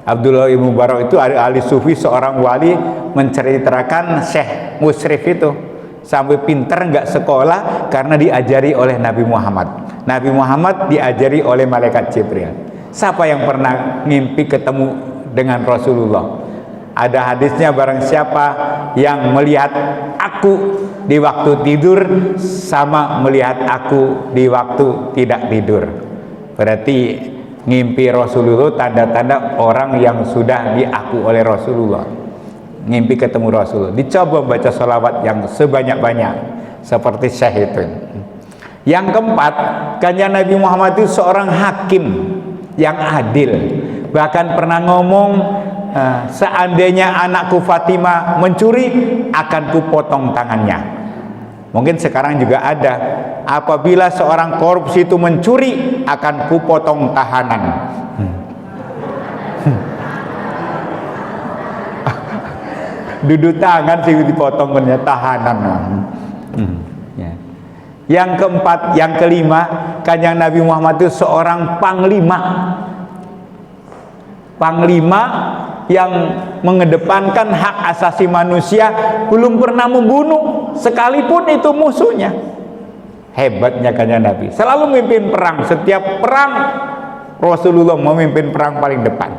Abdullah ibn Mubarak itu ahli sufi, seorang wali, menceritakan Syekh Musrif itu sampai pinter nggak sekolah karena diajari oleh Nabi Muhammad. Nabi Muhammad diajari oleh malaikat Jibril. Siapa yang pernah ngimpi ketemu dengan Rasulullah? Ada hadisnya, barang siapa yang melihat aku di waktu tidur sama melihat aku di waktu tidak tidur. Berarti ngimpi Rasulullah tanda-tanda orang yang sudah diaku oleh Rasulullah. Ngimpi ketemu Rasulullah. Dicoba baca sholawat yang sebanyak-banyak seperti Syekh itu. Yang keempat, kanjeng Nabi Muhammad itu seorang hakim yang adil. Bahkan pernah ngomong, seandainya anakku Fatimah mencuri, akan kupotong tangannya. Mungkin sekarang juga ada, apabila seorang korupsi itu mencuri, akan kupotong tahanan. Duduk tangan sih dipotong punya tahanan. Ya. Yang keempat, yang kelima, Kanjeng Nabi Muhammad itu seorang panglima. Panglima yang mengedepankan hak asasi manusia, belum pernah membunuh sekalipun itu musuhnya. Hebatnya Kanjeng Nabi, selalu memimpin perang. Setiap perang Rasulullah memimpin perang paling depan.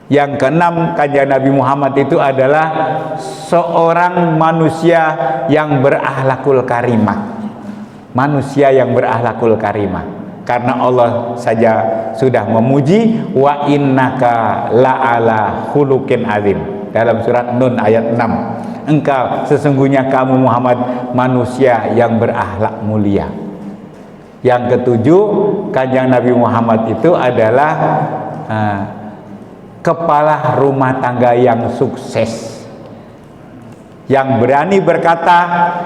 Yang keenam, Kanjeng Nabi Muhammad itu adalah seorang manusia yang berakhlakul karimah. Manusia yang berakhlakul karimah, karena Allah saja sudah memuji, wa innaka la'ala khuluqin azim, dalam surat Nun ayat 6. Engkau sesungguhnya kamu Muhammad manusia yang berakhlak mulia. Yang ketujuh, Kanjeng Nabi Muhammad itu adalah kepala rumah tangga yang sukses, yang berani berkata,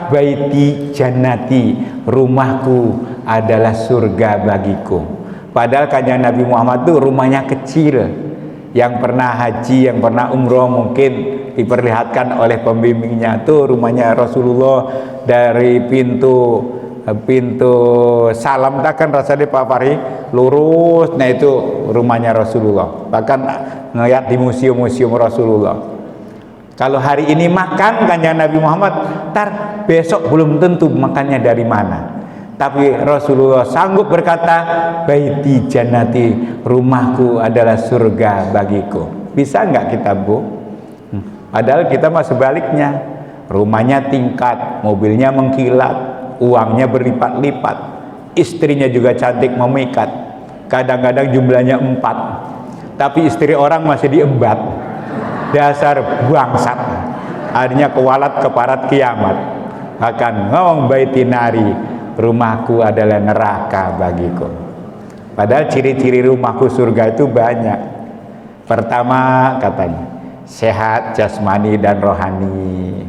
baiti jannati, rumahku adalah surga bagiku. Padahal Kanjeng Nabi Muhammad itu rumahnya kecil. Yang pernah haji, yang pernah umroh mungkin diperlihatkan oleh pembimbingnya, tuh rumahnya Rasulullah dari pintu salam takkan rasanya Pak Fahri lurus, nah itu rumahnya Rasulullah. Bahkan ngeliat di museum Rasulullah. Kalau hari ini makan Kanjeng Nabi Muhammad, ntar besok belum tentu makannya dari mana. Tapi Rasulullah sanggup berkata, baiti jannati, rumahku adalah surga bagiku. Bisa nggak kita, Bu? Padahal kita mah sebaliknya, rumahnya tingkat, mobilnya mengkilat, uangnya berlipat-lipat, istrinya juga cantik memikat, kadang-kadang jumlahnya 4, tapi istri orang masih diembat. Dasar bangsat, akhirnya kewalat keparat kiamat. Bahkan ngomong baiti nari, rumahku adalah neraka bagiku. Padahal ciri-ciri rumahku surga itu banyak. Pertama katanya sehat jasmani dan rohani.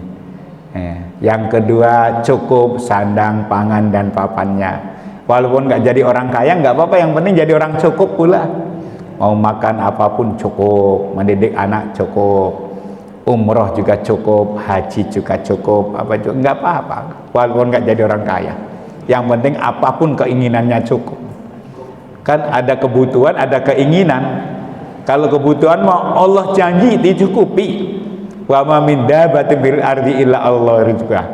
Yang kedua cukup sandang pangan dan papannya. Walaupun nggak jadi orang kaya nggak apa-apa, yang penting jadi orang cukup pula. Mau makan apapun cukup, mendidik anak cukup, umroh juga cukup, haji juga cukup, apa juga nggak apa-apa, walaupun nggak jadi orang kaya. Yang penting apapun keinginannya cukup. Kan ada kebutuhan, ada keinginan. Kalau kebutuhan mau Allah janji dicukupi. Wa ma min dabbatin fil ardi illa Allah rizqah.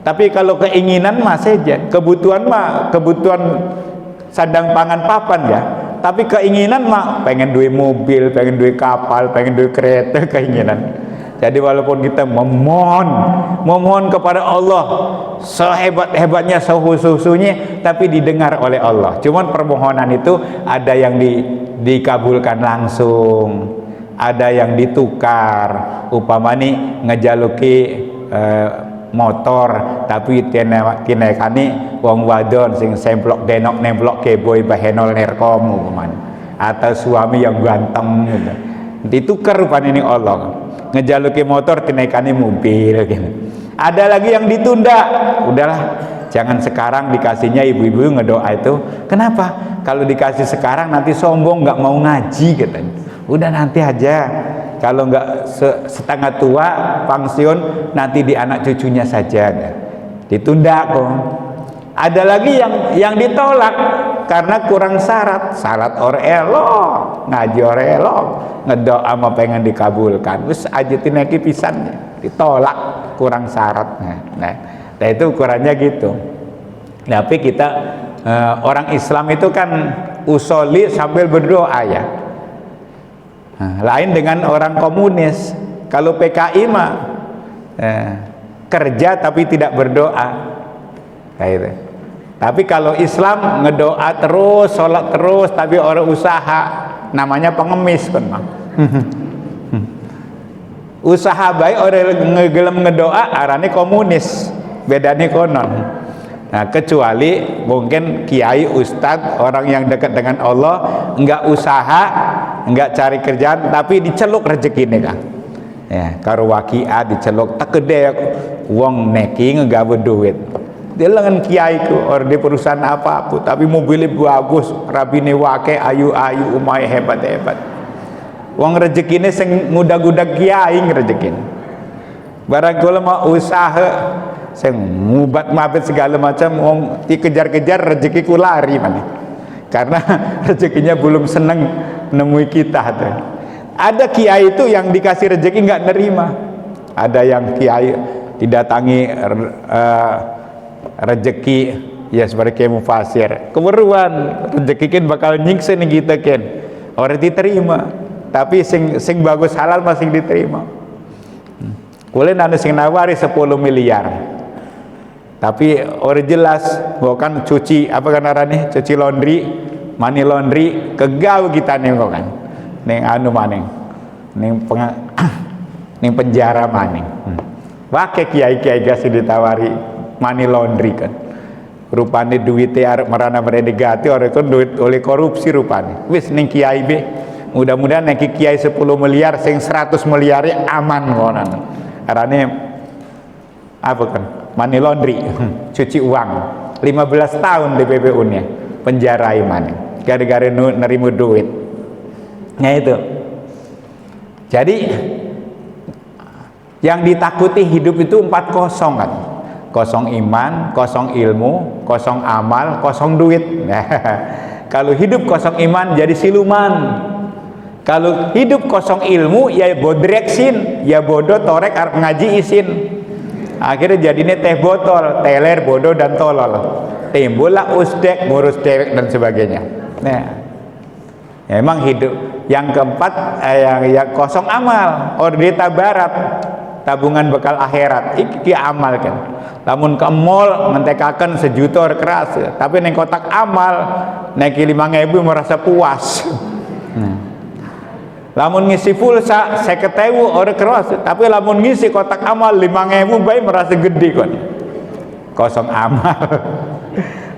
Tapi kalau keinginan mah saja, kebutuhan mah kebutuhan sandang pangan papan ya. Tapi keinginan mah pengen duit mobil, pengen duit kapal, pengen duit kereta, keinginan. Jadi walaupun kita memohon kepada Allah sehebat-hebatnya, sehusu-husunya, tapi didengar oleh Allah. Cuman permohonan itu ada yang dikabulkan langsung, ada yang ditukar. Upamani ngejaluki motor tapi tinekani wong wadon sing semplok denok nemplok keboy bahenol nerkom upamani, atau suami yang ganteng gitu. Ditukar rupanya ini Allah, ngejaluki motor tinekani mobil gitu. Ada lagi yang ditunda, udahlah jangan sekarang dikasihnya. Ibu-ibu ngedoa itu, kenapa? Kalau dikasih sekarang nanti sombong nggak mau ngaji katanya. Udah nanti aja, kalau nggak setengah tua pensiun nanti di anak cucunya saja, ditunda kok. Ada lagi yang ditolak karena kurang syarat elok, ngaji elok, ngedoa mau pengen dikabulkan, terus ajatin lagi pisannya ditolak, kurang syarat. Nah itu ukurannya gitu. Tapi kita orang Islam itu kan usoli sambil berdoa ya. Lain dengan orang komunis. Kalau PKI mah kerja tapi tidak berdoa kayak gitu. Tapi kalau Islam ngedoa terus, sholat terus, tapi orang usaha namanya pengemis kan mah. Usaha baik orang ngegelem ngedoa arane komunis, bedanya konon. Nah, kecuali mungkin kiai, ustadz, orang yang dekat dengan Allah, enggak usaha, enggak cari kerjaan, tapi diceluk rezeki nih kan. Ya, karo wakia diceluk tak gede wong neki ngegawe duit. Dia lengan kiai ku or di perusahaan apa-apa, tapi mobilnya bagus, rabine wake, ayu-ayu, umai hebat-hebat. Wong rezekine sing ngudag-ngudag kiai rezekine. Barang kula mau usaha saya ngubat mabet segala macam, dikejar-kejar rezekiku lari mana, karena rezekinya belum seneng nemui kita tuh. Ada kiai itu yang dikasih rezeki nggak nerima, ada yang kiai didatangi rezeki ya seperti Kiai Mufasir, keberuan rezeki kan bakal nyiksa nih kita kan, orang diterima, tapi sing bagus halal masih diterima. Kulen ada sing nawari 10 miliar, tapi orang jelas bukan cuci apa kan arane, cuci laundry, money laundry, kegau kita nih kok kan, neng anu maning, neng penjara maning. Wake kiai-kiai gasih ditawari money laundry kan, rupanya duitnya merana merenegati orang itu duit oleh korupsi rupanya. Wis neng kiai be, mudah-mudahan neng kiai 10 miliar, sing 100 miliar aman ngonan. Karena apa kan, money laundry, cuci uang, 15 tahun di PPU-nya penjara maning, gara-gara nerima duit. Nah itu. Jadi yang ditakuti hidup itu 4 kosong kan, kosong iman, kosong ilmu, kosong amal, kosong duit. Nah, kalau hidup kosong iman jadi siluman, kalau hidup kosong ilmu ya bodreksin, ya bodoh torek arep ngaji isin, akhirnya jadinya teh botol, teler, bodoh dan tolol, timbullah usdek, ngurus dewek dan sebagainya. Nah, ya, emang hidup yang keempat yang kosong amal, ordeta barat, tabungan bekal akhirat, iki amal kan. Lamun ke mall mentekakan sejuta keras, tapi neng kotak amal naik 5.000 merasa puas. Lamun ngisi pulsa 50.000 orang keras, tapi lamun ngisi kotak amal 5.000 baik merasa gede kan. Kosong amal.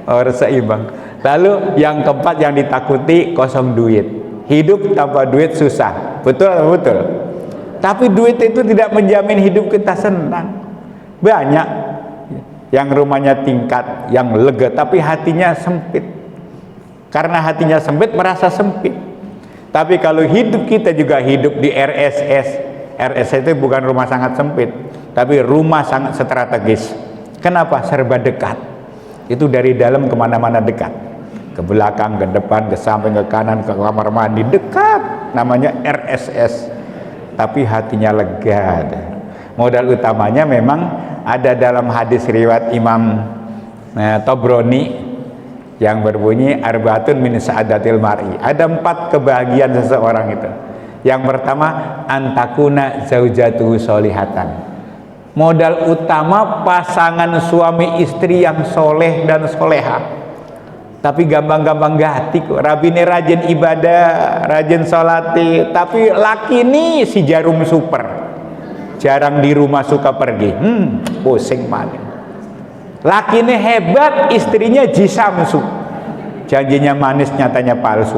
Orang seimbang. Lalu yang keempat yang ditakuti kosong duit. Hidup tanpa duit susah. Betul atau betul? Tapi duit itu tidak menjamin hidup kita senang. Banyak yang rumahnya tingkat, yang lega, tapi hatinya sempit. Karena hatinya sempit merasa sempit. Tapi kalau hidup kita juga hidup di RSS, RSS itu bukan rumah sangat sempit, tapi rumah sangat strategis. Kenapa? Serba dekat. Itu dari dalam kemana-mana dekat, ke belakang, ke depan, ke samping, ke kanan, ke kamar mandi, dekat. Namanya RSS. Tapi hatinya lega. Modal utamanya memang ada dalam hadis riwayat Imam Tobroni yang berbunyi arbaatun min sa'adatil mar'i. Ada 4 kebahagiaan seseorang itu. Yang pertama, antakuna zaujatuhu sholihatan. Modal utama pasangan suami istri yang soleh dan soleha. Tapi gampang-gampang gati kok. Rabine rajin ibadah, rajin sholati, tapi laki ini si jarum super. Jarang di rumah, suka pergi. Pusing maning. Laki ini hebat, istrinya jisamsu, janjinya manis nyatanya palsu.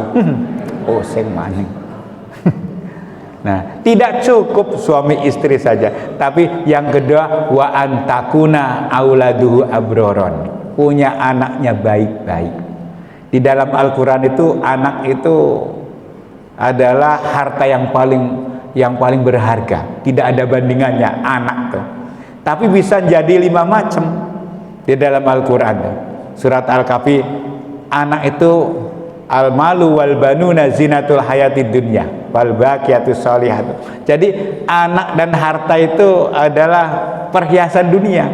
Pusing maning. Nah, tidak cukup suami istri saja, tapi yang kedua wa antakuna auladuhu abroron, punya anaknya baik-baik. Di dalam Al-Quran itu anak itu adalah harta yang paling berharga, tidak ada bandingannya anak tuh. Tapi bisa jadi 5 macam. Di dalam Al-Quran surat Al-Kahfi, anak itu al-malu wal banuna zinatul hayatid dunya wal baqiyatus sholihatu. Jadi anak dan harta itu adalah perhiasan dunia,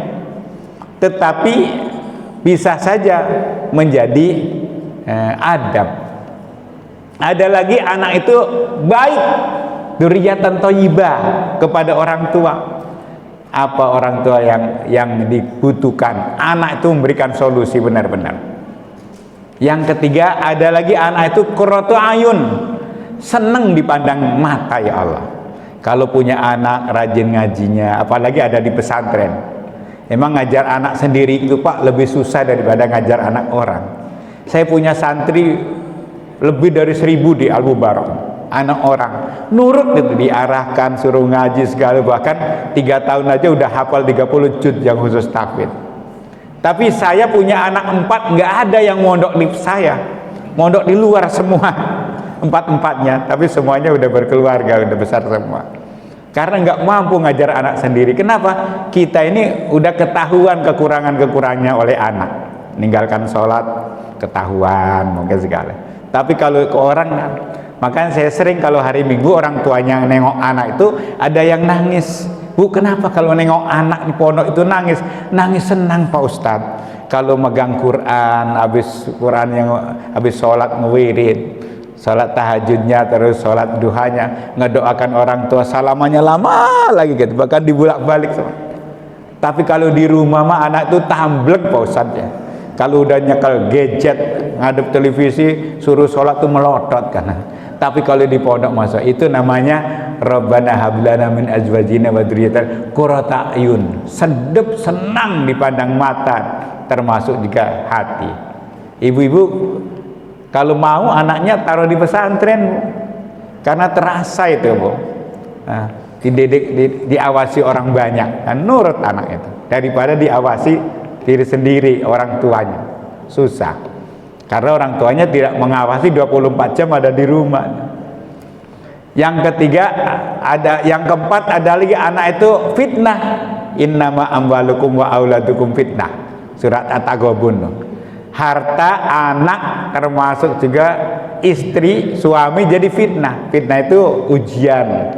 tetapi bisa saja menjadi adab. Ada lagi anak itu baik, dzurriyyatan thayyibah, kepada orang tua. Apa orang tua yang dibutuhkan? Anak itu memberikan solusi benar-benar. Yang ketiga, ada lagi anak itu qurratu ayun, senang dipandang mata, ya Allah. Kalau punya anak rajin ngajinya, apalagi ada di pesantren. Emang ngajar anak sendiri itu Pak lebih susah daripada ngajar anak orang. Saya punya santri lebih dari 1000 di Al-Mubarak. Anak orang nurut itu, diarahkan suruh ngaji segala, bahkan 3 tahun aja udah hafal 30 juz yang khusus tahfidz. Tapi saya punya anak 4, nggak ada yang mondok di saya, mondok di luar semua, 4-4-nya, tapi semuanya udah berkeluarga, udah besar semua. karena nggak mampu ngajar anak sendiri. Kenapa? Kita ini udah ketahuan kekurangan-kekurangannya oleh anak. Meninggalkan sholat ketahuan mungkin segala. Tapi kalau ke orang, makanya saya sering kalau hari Minggu orang tuanya nengok anak itu ada yang nangis. Bu, kenapa kalau nengok anak di pondok itu nangis? Nangis senang Pak Ustadz. Kalau megang Quran, habis sholat ngewirid, sholat tahajudnya, terus sholat duhanya, ngedoakan orang tua, salamannya lama lagi gitu, bahkan dibulak-balik. Tapi kalau di rumah mah anak itu tamblek Pak Ustadz ya. Kalau udah nyekel gadget, ngadep televisi, suruh sholat tuh melotot kan. Tapi kalau di pondok masa itu namanya Rabbana hablana min azwajina wa dzurriyyatina qurrata ayun. Sedep, senang dipandang mata, termasuk juga hati. Ibu-ibu kalau mau anaknya taruh di pesantren, Bu. Karena terasa itu, Bu. Nah, diawasi orang banyak, nah, nurut anak itu daripada diawasi diri sendiri orang tuanya. Susah. Karena orang tuanya tidak mengawasi 24 jam ada di rumah. Yang ketiga, yang keempat ada lagi anak itu fitnah. Innama amwalukum wa auladukum fitnah. Surat At-Taghabun. Harta anak termasuk juga istri, suami jadi fitnah. Fitnah itu ujian.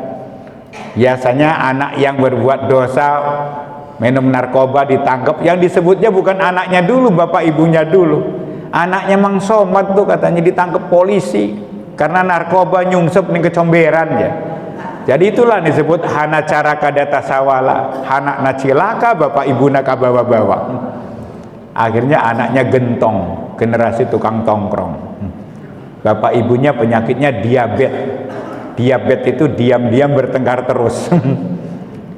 Biasanya anak yang berbuat dosa, minum narkoba ditangkap, yang disebutnya bukan anaknya dulu, bapak ibunya dulu. Anaknya Mang Somad tuh katanya ditangkap polisi karena narkoba nyungsep nih kecomberan ya. Jadi itulah disebut hana cara kadata sawala, anak nacilaka bapak ibu nak bawa-bawa. Akhirnya anaknya gentong, generasi tukang tongkrong. Bapak ibunya penyakitnya diabetes. Diabetes itu diam-diam bertengkar terus.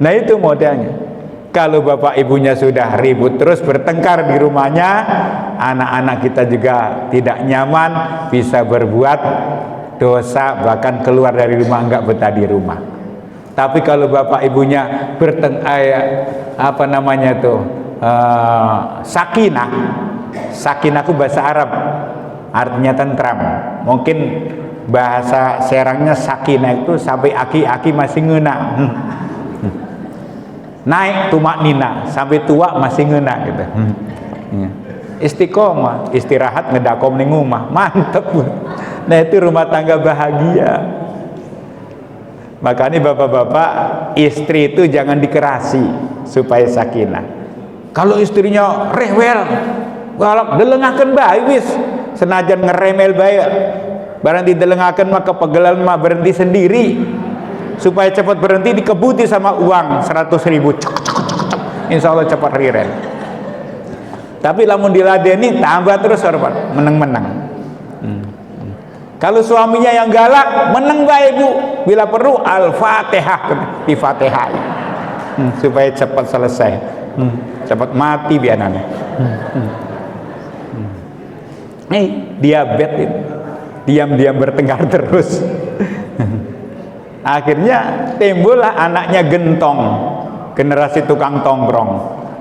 Nah itu modelnya. Kalau bapak ibunya sudah ribut terus bertengkar di rumahnya, anak-anak kita juga tidak nyaman, bisa berbuat dosa, bahkan keluar dari rumah, nggak betah di rumah. Tapi kalau bapak ibunya sakinah, sakinah itu bahasa Arab, artinya tentram. Mungkin bahasa Serangnya sakinah itu sampai aki-aki masih ngena. Naik tumak nina sampai tua masih ngena gitu. Istiqomah, istirahat ngedakom ning rumah, mantep. Nah itu rumah tangga bahagia. Makanya bapak-bapak, istri itu jangan dikerasi supaya sakinah. Kalau istrinya rewel, galak delengakeun bae wis, senajan ngeremel bae, barang didelengakeun mah kepegelan mah berhenti sendiri. Supaya cepat berhenti dikebuti sama uang 100.000, insya Allah cepat riren. Tapi lamun diladeni tambah terus hormat, menang-menang. Kalau suaminya yang galak, menang baik Bu, bila perlu Al-Fatihah, di Fatihah, supaya cepat selesai, cepat mati biananya. Diabetes, diam-diam bertengkar terus. Akhirnya timbullah anaknya gentong, generasi tukang tongkrong,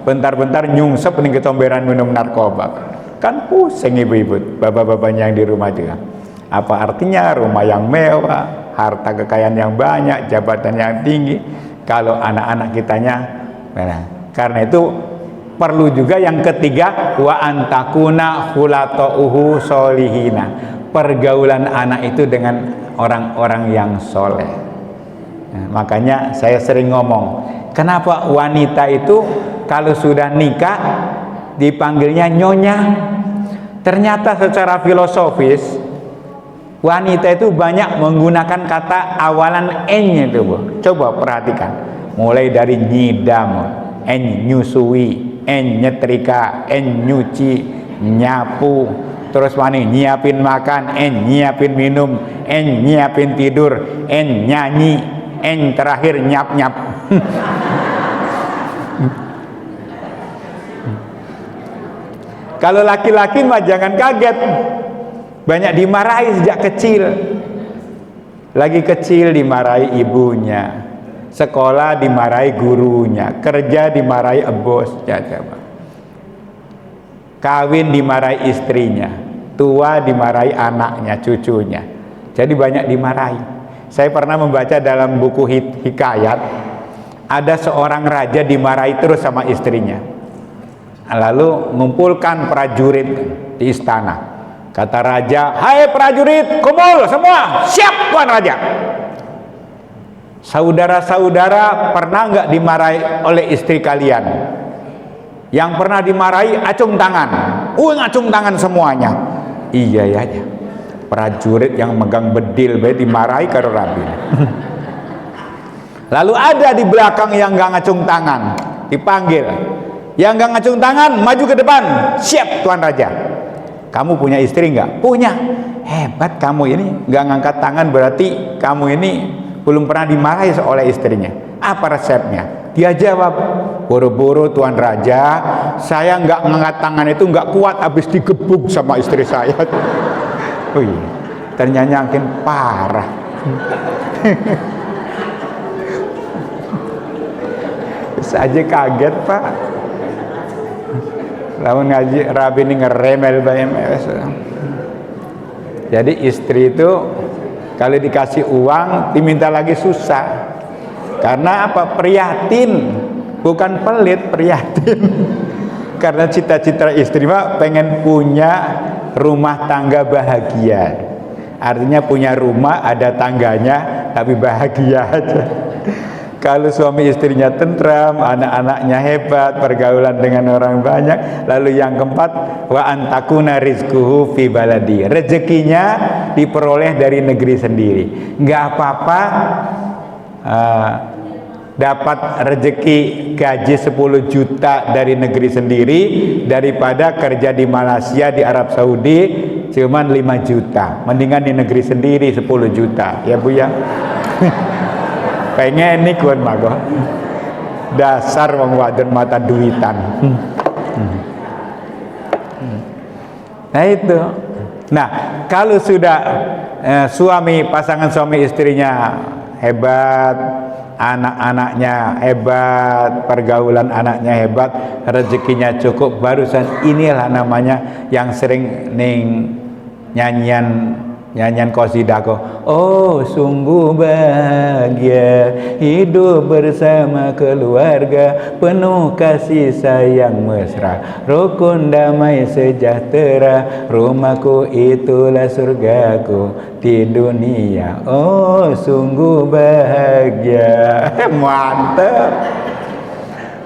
bentar-bentar nyungsep nih ketomberan minum narkoba. Kan pusing ibu-ibu, bapak-bapaknya yang di rumah juga. Apa artinya rumah yang mewah, harta kekayaan yang banyak, jabatan yang tinggi, kalau anak-anak kitanya, karena itu perlu juga yang ketiga, wa antakuna hulatauhu solihina, pergaulan anak itu dengan orang-orang yang soleh. Nah, makanya saya sering ngomong, kenapa wanita itu kalau sudah nikah dipanggilnya nyonya? Ternyata secara filosofis wanita itu banyak menggunakan kata awalan n-nya itu, Bu. Coba perhatikan, mulai dari nyidam, n nyusui, n nyetrika, n nyuci, nyapu, terus nyiapin makan, nyiapin minum, nyiapin tidur, nyanyi, terakhir nyap-nyap. Kalau laki-laki mah jangan kaget, banyak dimarahi sejak kecil. Lagi kecil dimarahi ibunya, sekolah dimarahi gurunya, kerja dimarahi bosnya, kawin dimarahi istrinya, tua dimarahi anaknya, cucunya. Jadi banyak dimarahi. Saya pernah membaca dalam buku hikayat, ada seorang raja dimarahi terus sama istrinya. Lalu mengumpulkan prajurit di istana. Kata raja, "Hai prajurit, kumpul semua, siap tuan raja." Saudara-saudara, pernah nggak dimarahi oleh istri kalian? Yang pernah dimarahi acung tangan. Ngacung tangan semuanya. Iya ya. Prajurit yang megang bedil dimarahi karo rabi. Lalu ada di belakang yang nggak ngacung tangan, dipanggil. Yang nggak ngacung tangan maju ke depan. Siap tuan raja. Kamu punya istri nggak? Punya. Hebat kamu ini, nggak ngangkat tangan berarti kamu ini belum pernah dimarahi oleh istrinya. Apa resepnya? Dia jawab, "Boro-boro tuan raja, saya nggak ngangkat tangan itu nggak kuat, habis digebuk sama istri saya." Wih, ternyata makin parah. Saja kaget pak. Lawan ngaji rabi ini ngeremel BMS. Jadi istri itu kalau dikasih uang diminta lagi susah. Karena apa? Prihatin, bukan pelit, prihatin. Karena cita-cita istri mah pengen punya rumah tangga bahagia. Artinya punya rumah ada tangganya tapi bahagia aja. Kalau suami istrinya tentram, anak-anaknya hebat, pergaulan dengan orang banyak. Lalu yang keempat, wa antakuna rizquhu fi baladi. Rezekinya diperoleh dari negeri sendiri. Nggak apa-apa dapat rezeki gaji 10 juta dari negeri sendiri daripada kerja di Malaysia, di Arab Saudi cuman 5 juta. Mendingan di negeri sendiri 10 juta. Ya Bu ya. Pengen nih kuan mago. Dasar wong wadon mata duitan. Nah itu. Nah, kalau sudah pasangan suami istrinya hebat, anak-anaknya hebat, pergaulan anaknya hebat, rezekinya cukup, barusan inilah namanya yang sering nyanyian qasidako. Oh sungguh bahagia hidup bersama keluarga, penuh kasih sayang mesra, rukun damai sejahtera, rumahku itulah surgaku di dunia. Oh sungguh bahagia. Mantap.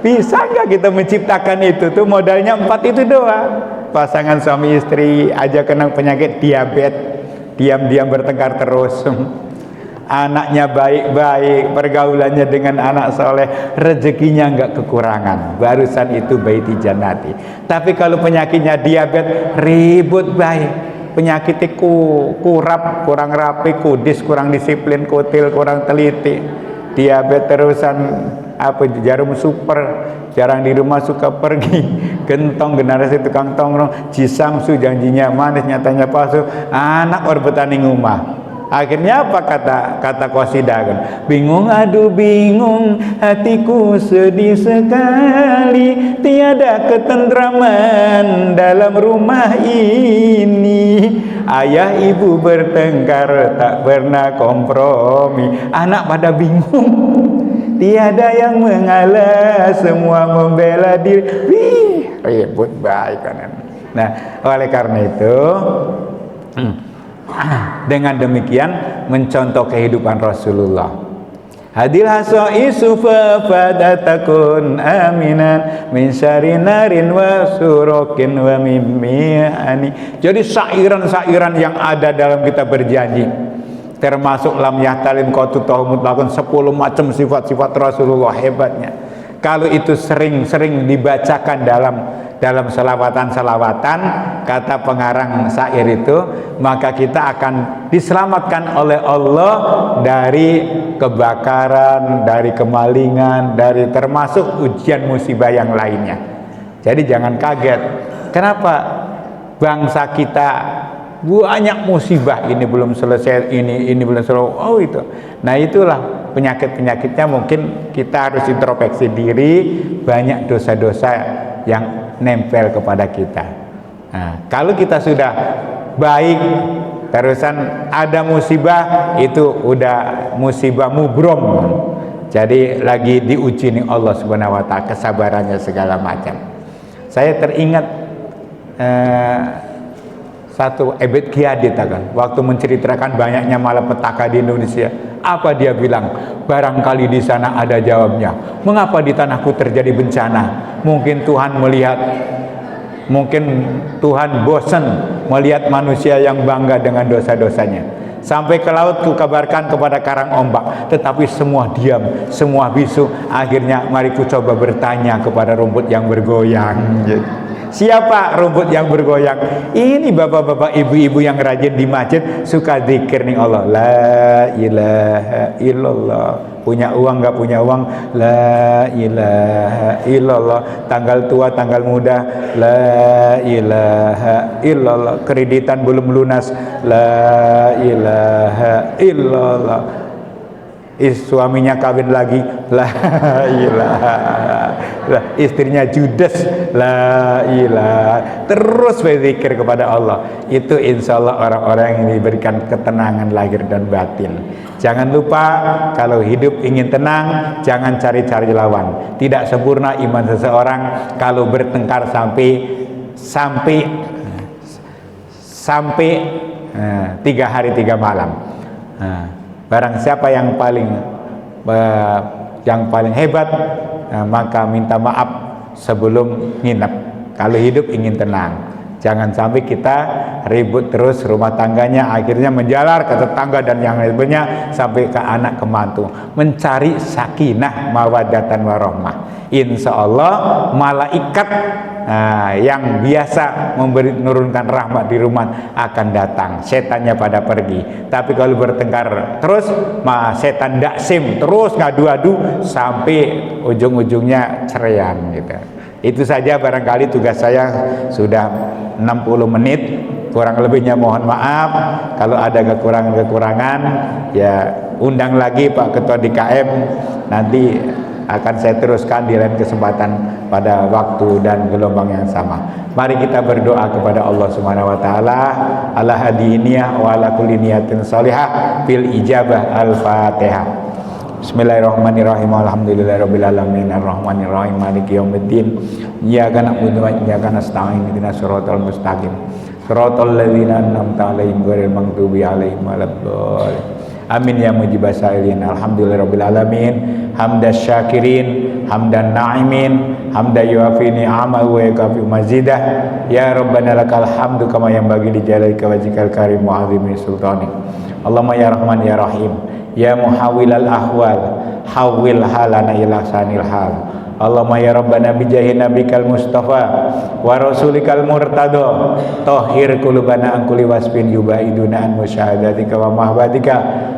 Bisa nggak kita menciptakan itu? Tuh modalnya 4 itu doang. Pasangan suami istri aja kena penyakit diabetes, diam-diam bertengkar terus. Anaknya baik-baik, pergaulannya dengan anak soleh, rezekinya nggak kekurangan. Barusan itu baiti jannati. Tapi kalau penyakitnya diabetes, ribut baik. Penyakitnya kurap, kurang rapi, kudis, kurang disiplin, kutil, kurang teliti. Diabetes terusan jarum super, jarang di rumah, suka pergi, gentong generasi tukang tongkrong, Cisamsu janjinya manis nyatanya palsu, anak orbetani ngumah. Akhirnya apa kata qasidah kan? Bingung aduh bingung, hatiku sedih sekali, tiada ketentraman dalam rumah ini. Ayah ibu bertengkar tak pernah kompromi, anak pada bingung, tiada yang mengalah, semua membela diri. Wih, ribut baik kan. Nah, oleh karena itu dengan demikian mencontoh kehidupan Rasulullah. Hadil hasaisu fadatakun aminan min syarri narin wa surokin wa mimmi'ani. Jadi sairan-sairan yang ada dalam kitab berjanji, termasuk lam yahtalim qatutahu mutlaqun, 10 macam sifat-sifat Rasulullah hebatnya. Kalau itu sering-sering dibacakan dalam selawatan-selawatan, kata pengarang syair itu, maka kita akan diselamatkan oleh Allah dari kebakaran, dari kemalingan, dari termasuk ujian musibah yang lainnya. Jadi jangan kaget, kenapa bangsa kita banyak musibah, ini belum selesai, ini belum selesai, oh itu. Nah itulah penyakit-penyakitnya. Mungkin kita harus introspeksi diri, banyak dosa-dosa yang nempel kepada kita. Nah, kalau kita sudah baik, terusan ada musibah, itu udah musibah mubrom. Jadi lagi diuji nih Allah Subhanahu wa taala, kesabarannya segala macam. Saya teringat satu Ebed Kiadit kan, waktu menceritakan banyaknya malapetaka di Indonesia. Apa dia bilang? Barangkali di sana ada jawabnya. Mengapa di tanahku terjadi bencana? Mungkin Tuhan melihat, mungkin Tuhan bosan melihat manusia yang bangga dengan dosa-dosanya. Sampai ke laut ku kabarkan kepada karang ombak, tetapi semua diam, semua bisu. Akhirnya mari ku coba bertanya kepada rumput yang bergoyang. Siapa rumput yang bergoyang? Ini bapak-bapak, ibu-ibu yang rajin di masjid, suka zikir nih Allah. La ilaha illallah. Punya uang gak punya uang, la ilaha illallah. Tanggal tua tanggal muda, la ilaha illallah. Kreditan belum lunas, la ilaha illallah. Suaminya kawin lagi, la ilaha, istrinya judes, la ilaha. Terus berzikir kepada Allah. Itu insya Allah orang-orang yang diberikan ketenangan lahir dan batin. Jangan lupa, kalau hidup ingin tenang, jangan cari-cari lawan. Tidak sempurna iman seseorang kalau bertengkar sampai 3 hari 3 malam. Barang siapa yang paling hebat, maka minta maaf sebelum nginep. Kalau hidup ingin tenang, jangan sampai kita ribut terus rumah tangganya, akhirnya menjalar ke tetangga dan yang lainnya sampai ke anak ke mantu. Mencari sakinah mawaddatan warahmah. Insya Allah malaikat yang biasa menurunkan rahmat di rumah akan datang, setannya pada pergi. Tapi kalau bertengkar terus, setan daksim terus ngadu-adu sampai ujung-ujungnya ceraian gitu. Itu saja barangkali tugas saya sudah 60 menit, kurang lebihnya mohon maaf. Kalau ada kekurangan-kekurangan ya undang lagi Pak Ketua DKM, nanti akan saya teruskan di lain kesempatan pada waktu dan gelombang yang sama. Mari kita berdoa kepada Allah Subhanahu wa taala, ala hadiniyah wa ala kulli niyatin shalihah fil ijabah. Al-Fatihah. Bismillahirrahmanirrahim. Alhamdulillahirabbil alamin arrahmanir rahim maliki yaumiddin. Iyyaka na'budu wa iyyaka nasta'in ihdinas siratal mustaqim. Siratal ladzina an'amta 'alaihim ghairil maghdubi 'alaihim waladdallin. Amin ya mujibas sa'ilin. Alhamdulillahirabbil alamin. Hamdas syakirin, hamdan na'imin, hamdan yuafi ni'amahu wa yakafi mazidah. Ya Rabbana lakal hamdu kama yanbaghi li jalalika wajhikal karim wa 'azimi sultanik. Allahumma ya Rahman ya Rahim, ya muhawwilal ahwal, hawwil halana ila sanil hal. Allahumma ya Rabbana bijahi nabikal mustafa wa rasulikal murtado, tahhir qulubana an kulli wasfin yubaiduna an musyahadatika wa mahbatika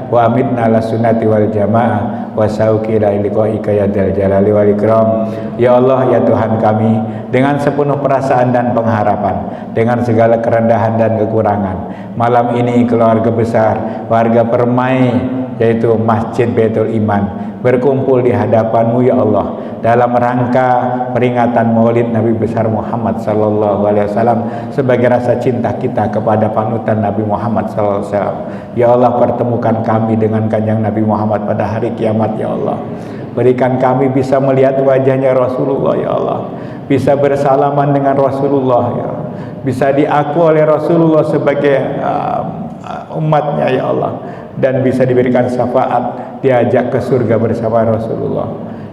wa amitna ala sunnati wal jamaah wa sauqi ila liqaika ya dzal jalali wal ikram. Ya Allah ya Tuhan kami, dengan sepenuh perasaan dan pengharapan, dengan segala kerendahan dan kekurangan, malam ini keluarga besar warga Permai, yaitu Masjid Baitul Iman, berkumpul di hadapan-Mu ya Allah dalam rangka peringatan Maulid Nabi besar Muhammad sallallahu alaihi wasallam sebagai rasa cinta kita kepada panutan Nabi Muhammad sallallahu alaihi wasallam. Ya Allah, pertemukan kami dengan Kanjeng Nabi Muhammad pada hari kiamat ya Allah. Berikan kami bisa melihat wajahnya Rasulullah ya Allah, bisa bersalaman dengan Rasulullah ya Allah, bisa diaku oleh Rasulullah sebagai umatnya ya Allah, dan bisa diberikan syafaat, diajak ke surga bersama Rasulullah.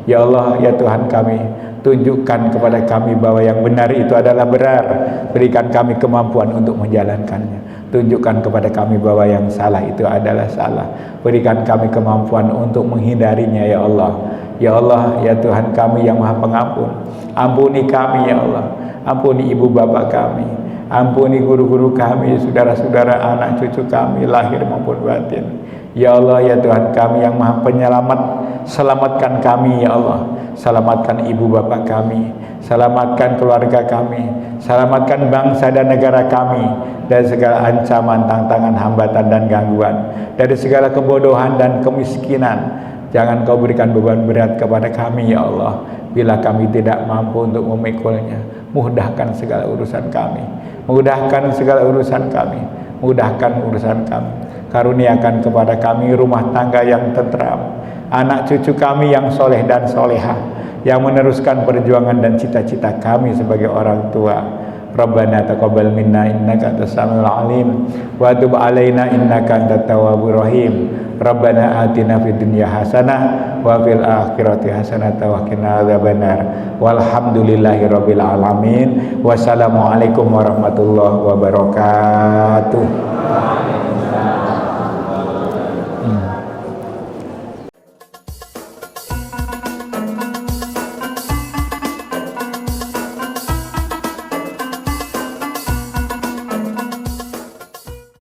Ya Allah ya Tuhan kami, tunjukkan kepada kami bahwa yang benar itu adalah benar, berikan kami kemampuan untuk menjalankannya. Tunjukkan kepada kami bahwa yang salah itu adalah salah, berikan kami kemampuan untuk menghindarinya ya Allah. Ya Allah ya Tuhan kami yang Maha Pengampun, ampuni kami ya Allah, ampuni ibu bapak kami, ampuni guru-guru kami, saudara-saudara, anak cucu kami lahir maupun batin. Ya Allah ya Tuhan kami yang Maha Penyelamat, selamatkan kami ya Allah, selamatkan ibu bapak kami, selamatkan keluarga kami, selamatkan bangsa dan negara kami dari segala ancaman, tantangan, hambatan dan gangguan, dari segala kebodohan dan kemiskinan. Jangan Kau berikan beban berat kepada kami ya Allah, bila kami tidak mampu untuk memikulnya. Mudahkan segala urusan kami, mudahkan segala urusan kami, mudahkan urusan kami, karuniakan kepada kami rumah tangga yang tentram, anak cucu kami yang soleh dan solehah, yang meneruskan perjuangan dan cita-cita kami sebagai orang tua. Rabbana taqabbal minna innaka antas samiul alim wa tub alaina innaka antat tawwabur rahim. Rabbana atina fid dunya hasanah wa fil akhirati hasanah wa qina adzabannar. Walhamdulillahirabbil alamin. Wassalamualaikum warahmatullahi wabarakatuh.